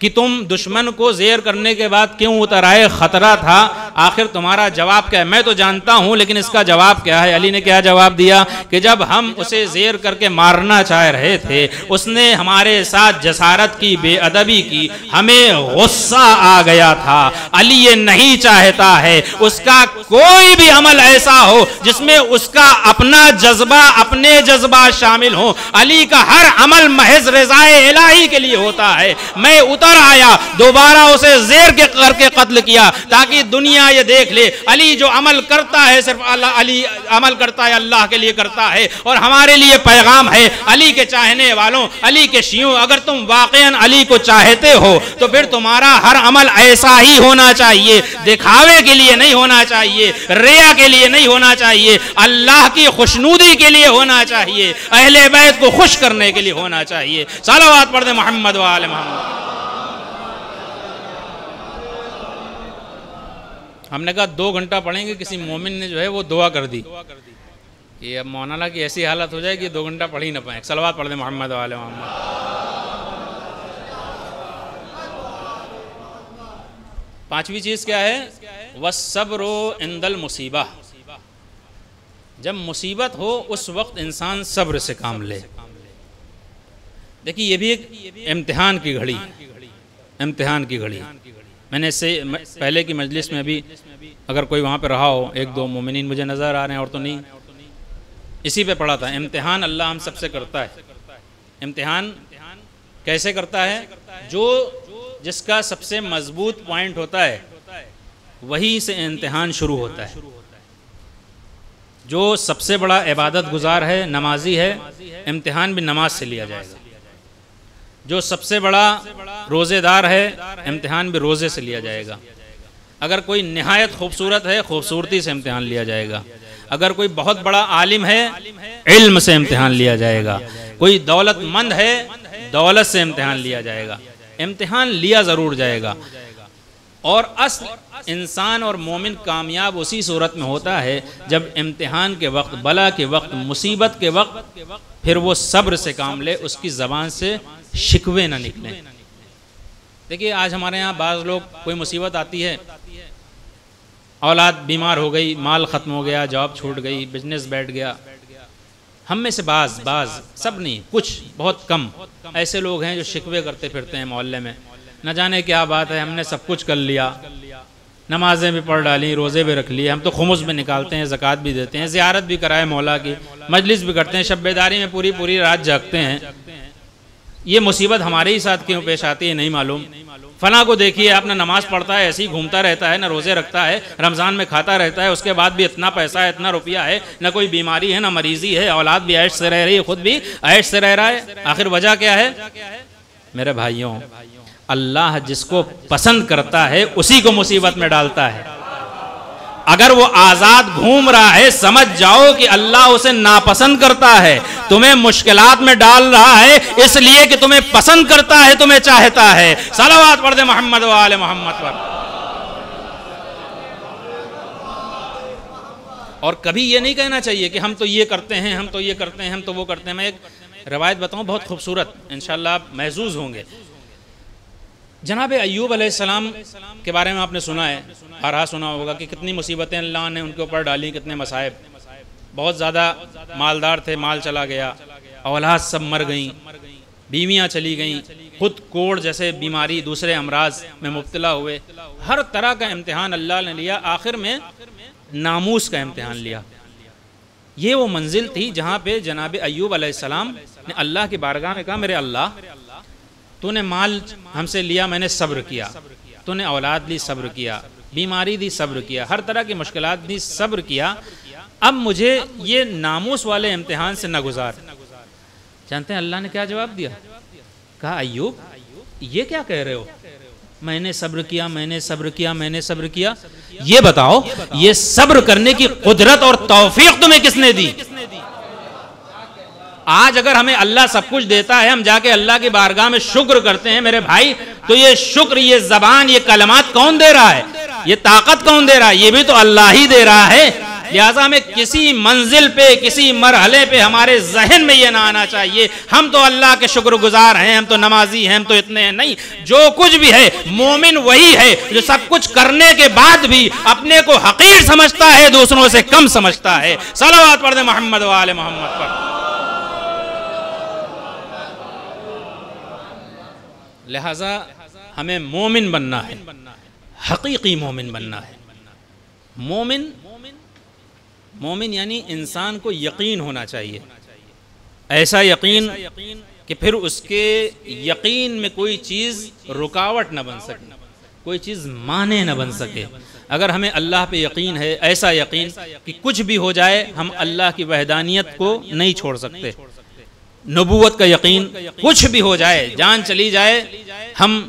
کہ تم دشمن کو زیر کرنے کے بعد کیوں اتر آئے، خطرہ تھا، آخر تمہارا جواب کیا ہے؟ میں تو جانتا ہوں لیکن اس کا جواب کیا ہے؟ علی نے کیا جواب دیا کہ جب ہم اسے زیر کر کے مارنا چاہ رہے تھے، اس نے ہمارے ساتھ جسارت کی، بے ادبی کی، ہمیں غصہ آ گیا تھا۔ علی یہ نہیں چاہتا ہے اس کا کوئی بھی عمل ایسا ہو جس میں اس کا اپنا جذبہ، اپنے جذبات شامل ہوں۔ علی کا ہر عمل محض رضائے الہی کے لیے ہوتا ہے۔ میں اتر آیا، دوبارہ اسے زیر کر کے قتل کیا تاکہ دنیا یہ دیکھ لے علی جو عمل کرتا ہے صرف علی عمل کرتا ہے، اللہ کے لیے کرتا ہے۔ اور ہمارے لیے پیغام ہے علی کے چاہنے والوں، علی کے شیعوں، اگر تم واقعاً علی کو چاہتے ہو تو پھر تمہارا ہر عمل ایسا ہی ہونا چاہیے، دکھاوے کے لیے نہیں ہونا چاہیے، ریا کے لیے نہیں ہونا چاہیے، اللہ کی خوشنودی کے لیے ہونا چاہیے، اہل بیت کو خوش کرنے کے لیے ہونا چاہیے۔ صلوات پڑھ دیں محمد و آل محمد۔ ہم نے کہا 2 گھنٹہ پڑھیں گے، کسی مومن نے جو ہے وہ دعا کر دی کہ اب مولانا کی ایسی حالت ہو جائے کہ 2 گھنٹہ پڑھ ہی نہ پائیں۔ صلوات پڑھ دیں محمد و آل محمد۔ پانچویں چیز کیا ہے؟ وَالصَّبْرُ عِنْدَ الْمُصِیبَةِ، جب مصیبت ہو اس وقت انسان صبر سے کام لے۔ دیکھیے یہ بھی ایک امتحان کی گھڑی، امتحان کی گھڑی۔ میں نے اس سے پہلے کی مجلس میں بھی اگر کوئی وہاں پہ رہا ہو، 1-2 مومنین مجھے نظر آ رہے ہیں اور تو نہیں، اسی پہ پڑھا تھا۔ امتحان اللہ ہم سب سے کرتا ہے۔ امتحان کیسے کرتا ہے؟ جس کا سب سے مضبوط پوائنٹ ہوتا ہے وہی سے امتحان شروع ہوتا ہے۔ جو سب سے بڑا عبادت گزار ہے، نمازی ہے، امتحان بھی نماز سے لیا جائے گا۔ جو سب سے بڑا روزے دار ہے، امتحان بھی روزے سے لیا جائے گا۔ اگر کوئی نہایت خوبصورت ہے، خوبصورتی سے امتحان لیا جائے گا۔ اگر کوئی بہت بڑا عالم ہے، علم سے امتحان لیا جائے گا۔ کوئی دولت مند ہے، دولت سے امتحان لیا جائے گا۔ امتحان لیا ضرور جائے گا۔ اور اصل انسان اور مومن کامیاب اسی صورت میں ہوتا ہے جب امتحان کے وقت، بلا کے وقت، مصیبت کے وقت پھر وہ صبر سے کام لے، اس کی زبان سے شکوے نہ نکلیں۔ دیکھیے آج ہمارے ہاں بعض لوگ، کوئی مصیبت آتی ہے، اولاد بیمار ہو گئی، مال ختم ہو گیا، جاب چھوٹ گئی، بزنس بیٹھ گیا۔ ہم میں سے بعض سب نہیں، کچھ بہت کم ایسے لوگ ہیں جو شکوے کرتے پھرتے ہیں محلے میں، نہ جانے کیا بات ہے، ہم نے سب کچھ کر لیا، نمازیں بھی پڑھ ڈالی، روزے بھی رکھ لیے، ہم تو خمس بھی نکالتے ہیں، زکوٰۃ بھی دیتے ہیں، زیارت بھی کرائے مولا کی، مجلس بھی کرتے ہیں، شب بیداری میں پوری رات جاگتے ہیں۔ یہ مصیبت ہمارے ہی ساتھ کیوں پیش آتی ہے نہیں معلوم۔ فلاں کو دیکھیے، اپنا نماز پڑھتا ہے، ایسے ہی گھومتا رہتا ہے، نہ روزے رکھتا ہے، رمضان میں کھاتا رہتا ہے، اس کے بعد بھی اتنا پیسہ ہے، اتنا روپیہ ہے، نہ کوئی بیماری ہے، نہ مریضی ہے، اولاد بھی عیش سے رہ رہی ہے، خود بھی عیش سے رہ رہا ہے۔ آخر وجہ کیا ہے؟ میرے بھائیوں، اللہ جس کو پسند کرتا ہے اسی کو مصیبت میں ڈالتا ہے۔ اگر وہ آزاد گھوم رہا ہے، سمجھ جاؤ کہ اللہ اسے ناپسند کرتا ہے، تمہیں مشکلات میں ڈال رہا ہے اس لیے کہ تمہیں پسند کرتا ہے، تمہیں چاہتا ہے۔ صلوات پڑھ دیں محمد و آل محمد پر۔ اور کبھی یہ نہیں کہنا چاہیے کہ ہم تو یہ کرتے ہیں، ہم تو یہ کرتے ہیں، ہم تو وہ کرتے ہیں۔ میں ایک روایت بتاؤں بہت خوبصورت، انشاءاللہ آپ محظوظ ہوں گے۔ جناب ایوب علیہ السلام کے بارے میں آپ نے سنا ہے، ہرہا سنا ہوگا کہ کتنی مصیبتیں اللہ نے ان کے اوپر ڈالی، کتنے مصائب۔ بہت زیادہ مالدار تھے، مال چلا گیا، اولاد سب مر گئیں، بیویاں چلی گئیں، خود کوڑ جیسے بیماری، دوسرے امراض میں مبتلا ہوئے، ہر طرح کا امتحان اللہ نے لیا، آخر میں ناموس کا امتحان لیا۔ یہ وہ منزل تھی جہاں پہ جناب ایوب علیہ السلام نے اللہ کی بارگاہ میں کہا، میرے اللہ تو نے مال ہم سے لیا، میں نے صبر کیا، تو نے اولاد لی، صبر کیا، بیماری دی، صبر کیا، ہر طرح کی مشکلات دی، صبر کیا، اب مجھے یہ ناموس والے امتحان سے نہ گزار۔ جانتے ہیں اللہ نے کیا جواب دیا؟ کہا ایوب یہ کیا کہہ رہے ہو؟ میں نے صبر کیا، میں نے صبر کیا، میں نے صبر کیا۔ یہ بتاؤ یہ صبر کرنے کی قدرت اور توفیق تمہیں کس نے دی؟ آج اگر ہمیں اللہ سب کچھ دیتا ہے، ہم جا کے اللہ کی بارگاہ میں شکر کرتے ہیں میرے بھائی، تو یہ شکر، یہ زبان، یہ کلمات کون دے رہا ہے؟ یہ طاقت کون دے رہا ہے؟ یہ بھی تو اللہ ہی دے رہا ہے۔ لہٰذا ہمیں کسی منزل پہ، کسی مرحلے پہ ہمارے ذہن میں یہ نہ آنا چاہیے ہم تو اللہ کے شکر گزار ہیں، ہم تو نمازی ہیں، ہم تو اتنے ہیں۔ نہیں، جو کچھ بھی ہے مومن وہی ہے جو سب کچھ کرنے کے بعد بھی اپنے کو حقیر سمجھتا ہے، دوسروں سے کم سمجھتا ہے۔ صلوات پڑھ دیں محمد و آل محمد پر۔ لہٰذا ہمیں مومن بننا ہے، حقیقی مومن بننا ہے۔ مومن یعنی انسان کو یقین ہونا چاہیے، ایسا یقین کہ پھر اس کے یقین میں کوئی چیز رکاوٹ نہ بن سکے، کوئی چیز مانع نہ بن سکے۔ اگر ہمیں اللہ پہ یقین ہے، ایسا یقین کہ کچھ بھی ہو جائے ہم اللہ کی وحدانیت کو نہیں چھوڑ سکتے، نبوت کا یقین، کچھ بھی ہو جائے، جان چلی جائے ہم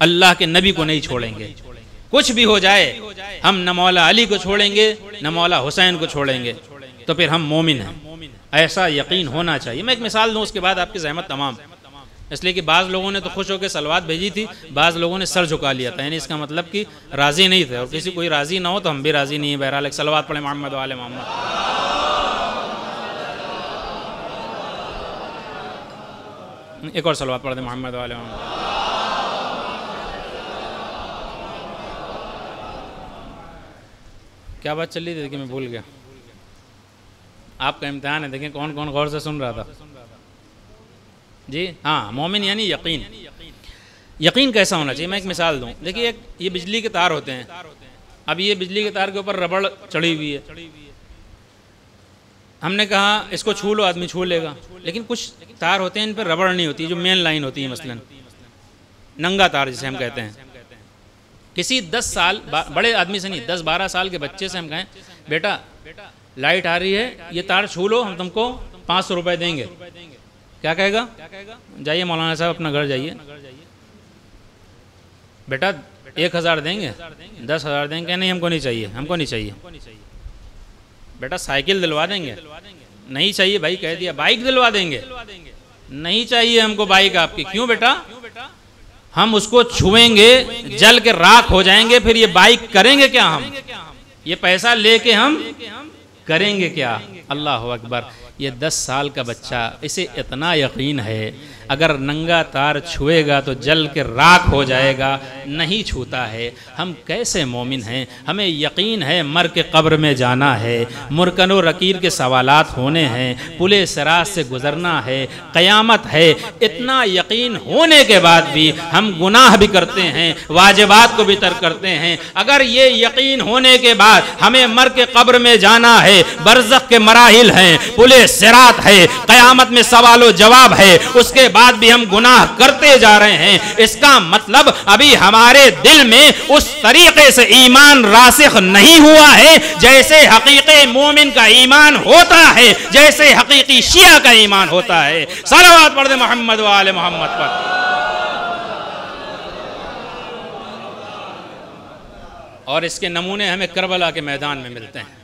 اللہ کے نبی کو نہیں چھوڑیں گے، کچھ بھی ہو جائے ہم نہ مولا علی کو چھوڑیں گے نہ مولا حسین کو چھوڑیں گے، تو پھر ہم مومن ہیں۔ ایسا یقین ہونا چاہیے۔ میں ایک مثال دوں، اس کے بعد آپ کی زحمت تمام، اس لیے کہ بعض لوگوں نے تو خوش ہو کے صلوات بھیجی تھی، بعض لوگوں نے سر جھکا لیا تھا، یعنی اس کا مطلب کہ راضی نہیں تھے، اور کسی کوئی راضی نہ ہو تو ہم بھی راضی نہیں ہیں۔ بہرحال ایک صلوات پڑھیں محمد و آل محمد۔ ایک اور صلوات پڑھ دیں محمد و آل محمد۔ کیا بات چل رہی تھی کہ میں بھول گیا؟ آپ کا امتحان ہے، دیکھیں کون کون غور سے سن رہا تھا۔ جی ہاں، مومن یعنی یقین۔ یقین کیسا ہونا چاہیے؟ میں ایک مثال دوں، دیکھیے یہ بجلی کے تار ہوتے ہیں، اب یہ بجلی کے تار کے اوپر ربڑ چڑھی ہوئی ہے، ہم نے کہا اس کو چھو لو، آدمی چھو لے گا، لیکن کچھ تار ہوتے ہیں ان پر ربڑ نہیں ہوتی، جو مین لائن ہوتی ہے، مثلا ننگا تار جسے ہم کہتے ہیں۔ کسی 10 سال بڑے آدمی سے نہیں، 10-12 سال کے بچے سے ہم کہیں بیٹا لائٹ آ رہی ہے، یہ تار چھو لو، ہم تم کو 500 روپے دیں گے، کیا کہے گا؟ جائیے مولانا صاحب اپنا گھر جائیے۔ بیٹا 1000 دیں گے، 10,000 دیں گے، نہیں ہم کو نہیں چاہیے، ہم کو نہیں چاہیے۔ بیٹا سائیکل دلوا دیں گے، نہیں چاہیے بھائی، کہہ دیا۔ بائک دلوا دیں گے، نہیں چاہیے ہم کو بائک آپ کی۔ کیوں بیٹا؟ ہم اس کو چھوئیں گے جل کے راکھ ہو جائیں گے، پھر یہ بائک کریں گے کیا؟ ہم یہ پیسہ لے کے ہم کریں گے کیا؟ اللہ اکبر۔ یہ 10 سال کا بچہ، اسے اتنا یقین ہے اگر ننگا تار چھوئے گا تو جل کے راکھ ہو جائے گا، نہیں چھوتا ہے۔ ہم کیسے مومن ہیں؟ ہمیں یقین ہے مر کے قبر میں جانا ہے، مرکن و رکیر کے سوالات ہونے ہیں، پلے صراط سے گزرنا ہے، قیامت ہے۔ اتنا یقین ہونے کے بعد بھی ہم گناہ بھی کرتے ہیں، واجبات کو بھی ترک کرتے ہیں۔ اگر یہ یقین ہونے کے بعد ہمیں مر کے قبر میں جانا ہے، برزخ کے مراحل ہیں، پلے صراط ہے، قیامت میں سوال و جواب ہے، اس کے بعد بھی ہم گناہ کرتے جا رہے ہیں، اس کا مطلب ابھی ہمارے دل میں اس طریقے سے ایمان راسخ نہیں ہوا ہے جیسے حقیقی مومن کا ایمان ہوتا ہے، جیسے حقیقی شیعہ کا ایمان ہوتا ہے۔ صلوات پڑھ دیں محمد و آل محمد پر۔ اور اس کے نمونے ہمیں کربلا کے میدان میں ملتے ہیں۔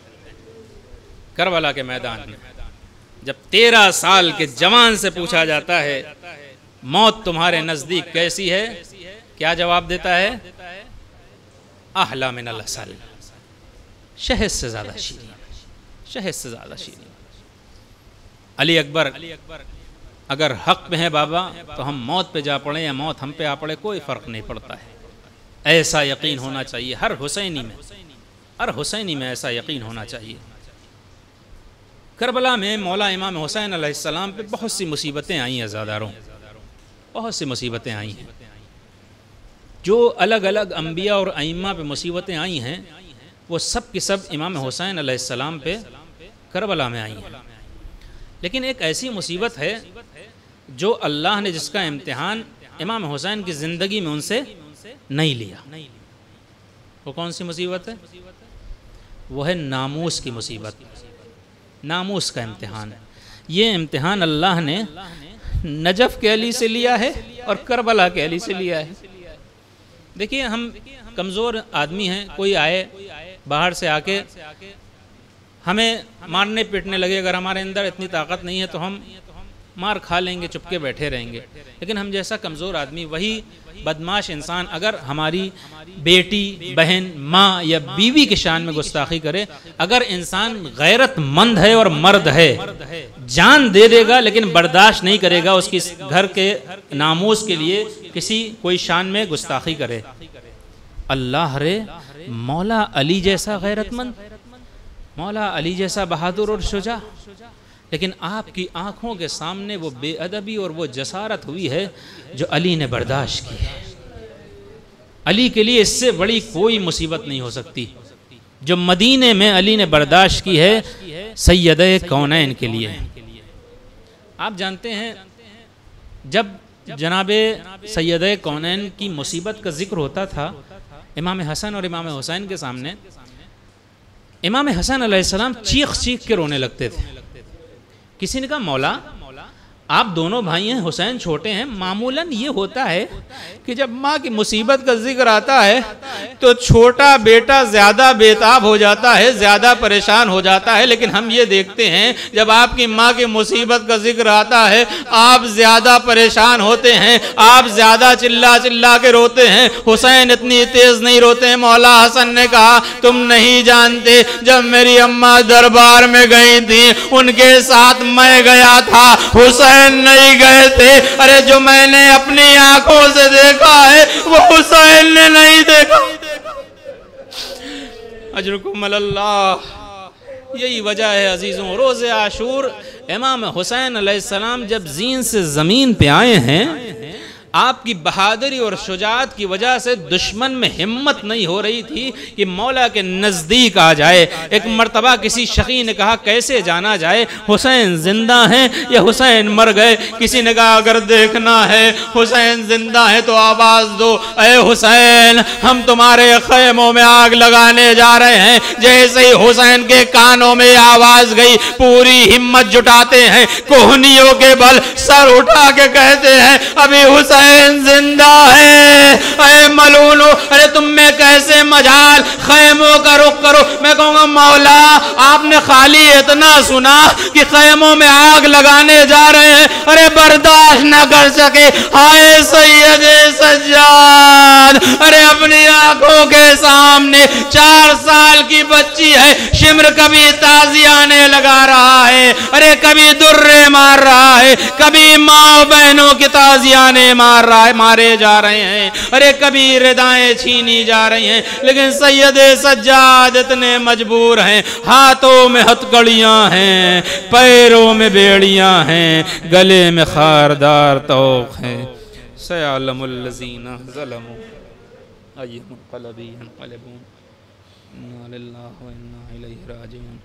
کربلا کے میدان میں جب 13 سال کے جوان سے پوچھا جاتا ہے موت تمہارے نزدیک کیسی ہے، کیا جواب دیتا ہے؟ احلی من العسل، شہد سے زیادہ شیریں، شہد سے زیادہ شیریں۔ علی اکبر اگر حق پہ ہیں بابا تو ہم موت پہ جا پڑیں یا موت ہم پہ آ پڑے، کوئی فرق نہیں پڑتا ہے۔ ایسا یقین ہونا چاہیے ہر حسینی میں ایسا یقین ہونا چاہیے۔ کربلا میں مولا امام حسین علیہ السلام پہ بہت سی مصیبتیں آئی ہیں، عزاداروں، بہت سی مصیبتیں آئی ہیں۔ جو الگ الگ انبیاء اور ائمہ پہ مصیبتیں آئی ہیں وہ سب کی سب امام حسین علیہ السلام پہ کربلا میں آئی ہیں۔ لیکن ایک ایسی مصیبت ہے جو اللہ نے جس کا امتحان امام حسین کی زندگی میں ان سے نہیں لیا۔ وہ کون سی مصیبت ہے؟ وہ ہے ناموس کی مصیبت، ناموس کا امتحان۔ یہ امتحان اللہ نے نجف کے علی سے لیا ہے اور کربلا کے علی سے لیا ہے۔ دیکھیے ہم کمزور آدمی ہیں، کوئی آئے باہر سے آ کے ہمیں مارنے پیٹنے لگے، اگر ہمارے اندر اتنی طاقت نہیں ہے تو ہم مار کھا لیں گے، چپ کے بیٹھے رہیں گے. لیکن ہم جیسا کمزور آدمی، وہی بدماش انسان اگر ہماری بیٹی، بہن، ماں یا بیوی کی شان میں گستاخی کرے، اگر انسان غیرت مند ہے اور مرد ہے، جان دے دے گا لیکن برداشت نہیں کرے گا اس کی گھر کے ناموس کے لیے کسی کوئی شان میں گستاخی کرے. اللہ رے، مولا علی جیسا غیرت مند، مولا علی جیسا بہادر اور شجاع، لیکن آپ کی آنکھوں کے سامنے وہ بے ادبی اور وہ جسارت ہوئی ہے جو علی نے برداشت کی ہے. علی کے لیے اس سے بڑی کوئی مصیبت نہیں ہو سکتی جو مدینے میں علی نے برداشت کی ہے سید کونین کے لیے. آپ جانتے ہیں جب جناب سید کونین کی مصیبت کا ذکر ہوتا تھا امام حسن اور امام حسین کے سامنے، امام حسن علیہ السلام چیخ چیخ کے رونے لگتے تھے. کسی نے کہا مولا آپ دونوں بھائی ہیں، حسین چھوٹے ہیں، معمولاً یہ ہوتا ہے کہ جب ماں کی مصیبت کا ذکر آتا ہے تو چھوٹا بیٹا زیادہ بےتاب ہو جاتا ہے، زیادہ پریشان ہو جاتا ہے، لیکن ہم یہ دیکھتے ہیں جب آپ کی ماں کی مصیبت کا ذکر آتا ہے آپ زیادہ پریشان ہوتے ہیں، آپ زیادہ چلا چلا کے روتے ہیں. حسین اتنی تیز نہیں روتے ہیں. مولا حسن نے کہا تم نہیں جانتے، جب میری اماں دربار میں گئی تھی ان کے ساتھ میں گیا تھا، حسین نہیں گئے تھے. ارے جو میں نے اپنی آنکھوں سے دیکھا ہے وہ حسین نے نہیں دیکھا. اجرکم اللہ. یہی وجہ ہے عزیزوں، روز عاشور امام حسین علیہ السلام جب زین سے زمین پہ آئے ہیں، آپ کی بہادری اور شجاعت کی وجہ سے دشمن میں ہمت نہیں ہو رہی تھی کہ مولا کے نزدیک آ جائے. ایک مرتبہ کسی شقی نے کہا کیسے جانا جائے، حسین زندہ ہیں یا حسین مر گئے؟ کسی نے کہا اگر دیکھنا ہے حسین زندہ ہے تو آواز دو، اے حسین ہم تمہارے خیموں میں آگ لگانے جا رہے ہیں. جیسے ہی حسین کے کانوں میں آواز گئی پوری ہمت جٹاتے ہیں، کوہنیوں کے بل سر اٹھا کے کہتے ہیں ابھی حسین زندہ ہے. اے ملونو، ارے تم میں کیسے مجال، خیموں کا رخ کرو. میں کہوں گا مولا آپ نے خالی اتنا سنا کہ خیموں میں آگ لگانے جا رہے ہیں، ارے برداشت نہ کر سکے. ہائے سید سجاد، ارے اپنی آنکھوں کے سامنے 4 سال کی بچی ہے، شمر کبھی تازیانے لگا رہا ہے، ارے کبھی درے مار رہا ہے، کبھی ماں بہنوں کی تازیانے مارے جا رہے ہیں، ارے کبھی ردائیں چھینی جا رہی ہیں. لیکن سید سجاد اتنے مجبور ہیں، ہاتھوں میں ہتھکڑیاں ہیں، پیروں میں بیڑیاں ہیں، گلے میں خاردار طوق ہے. سیعلم الذین ظلموا ای منقلب ینقلبون. انا للہ و انا الیہ راجعون.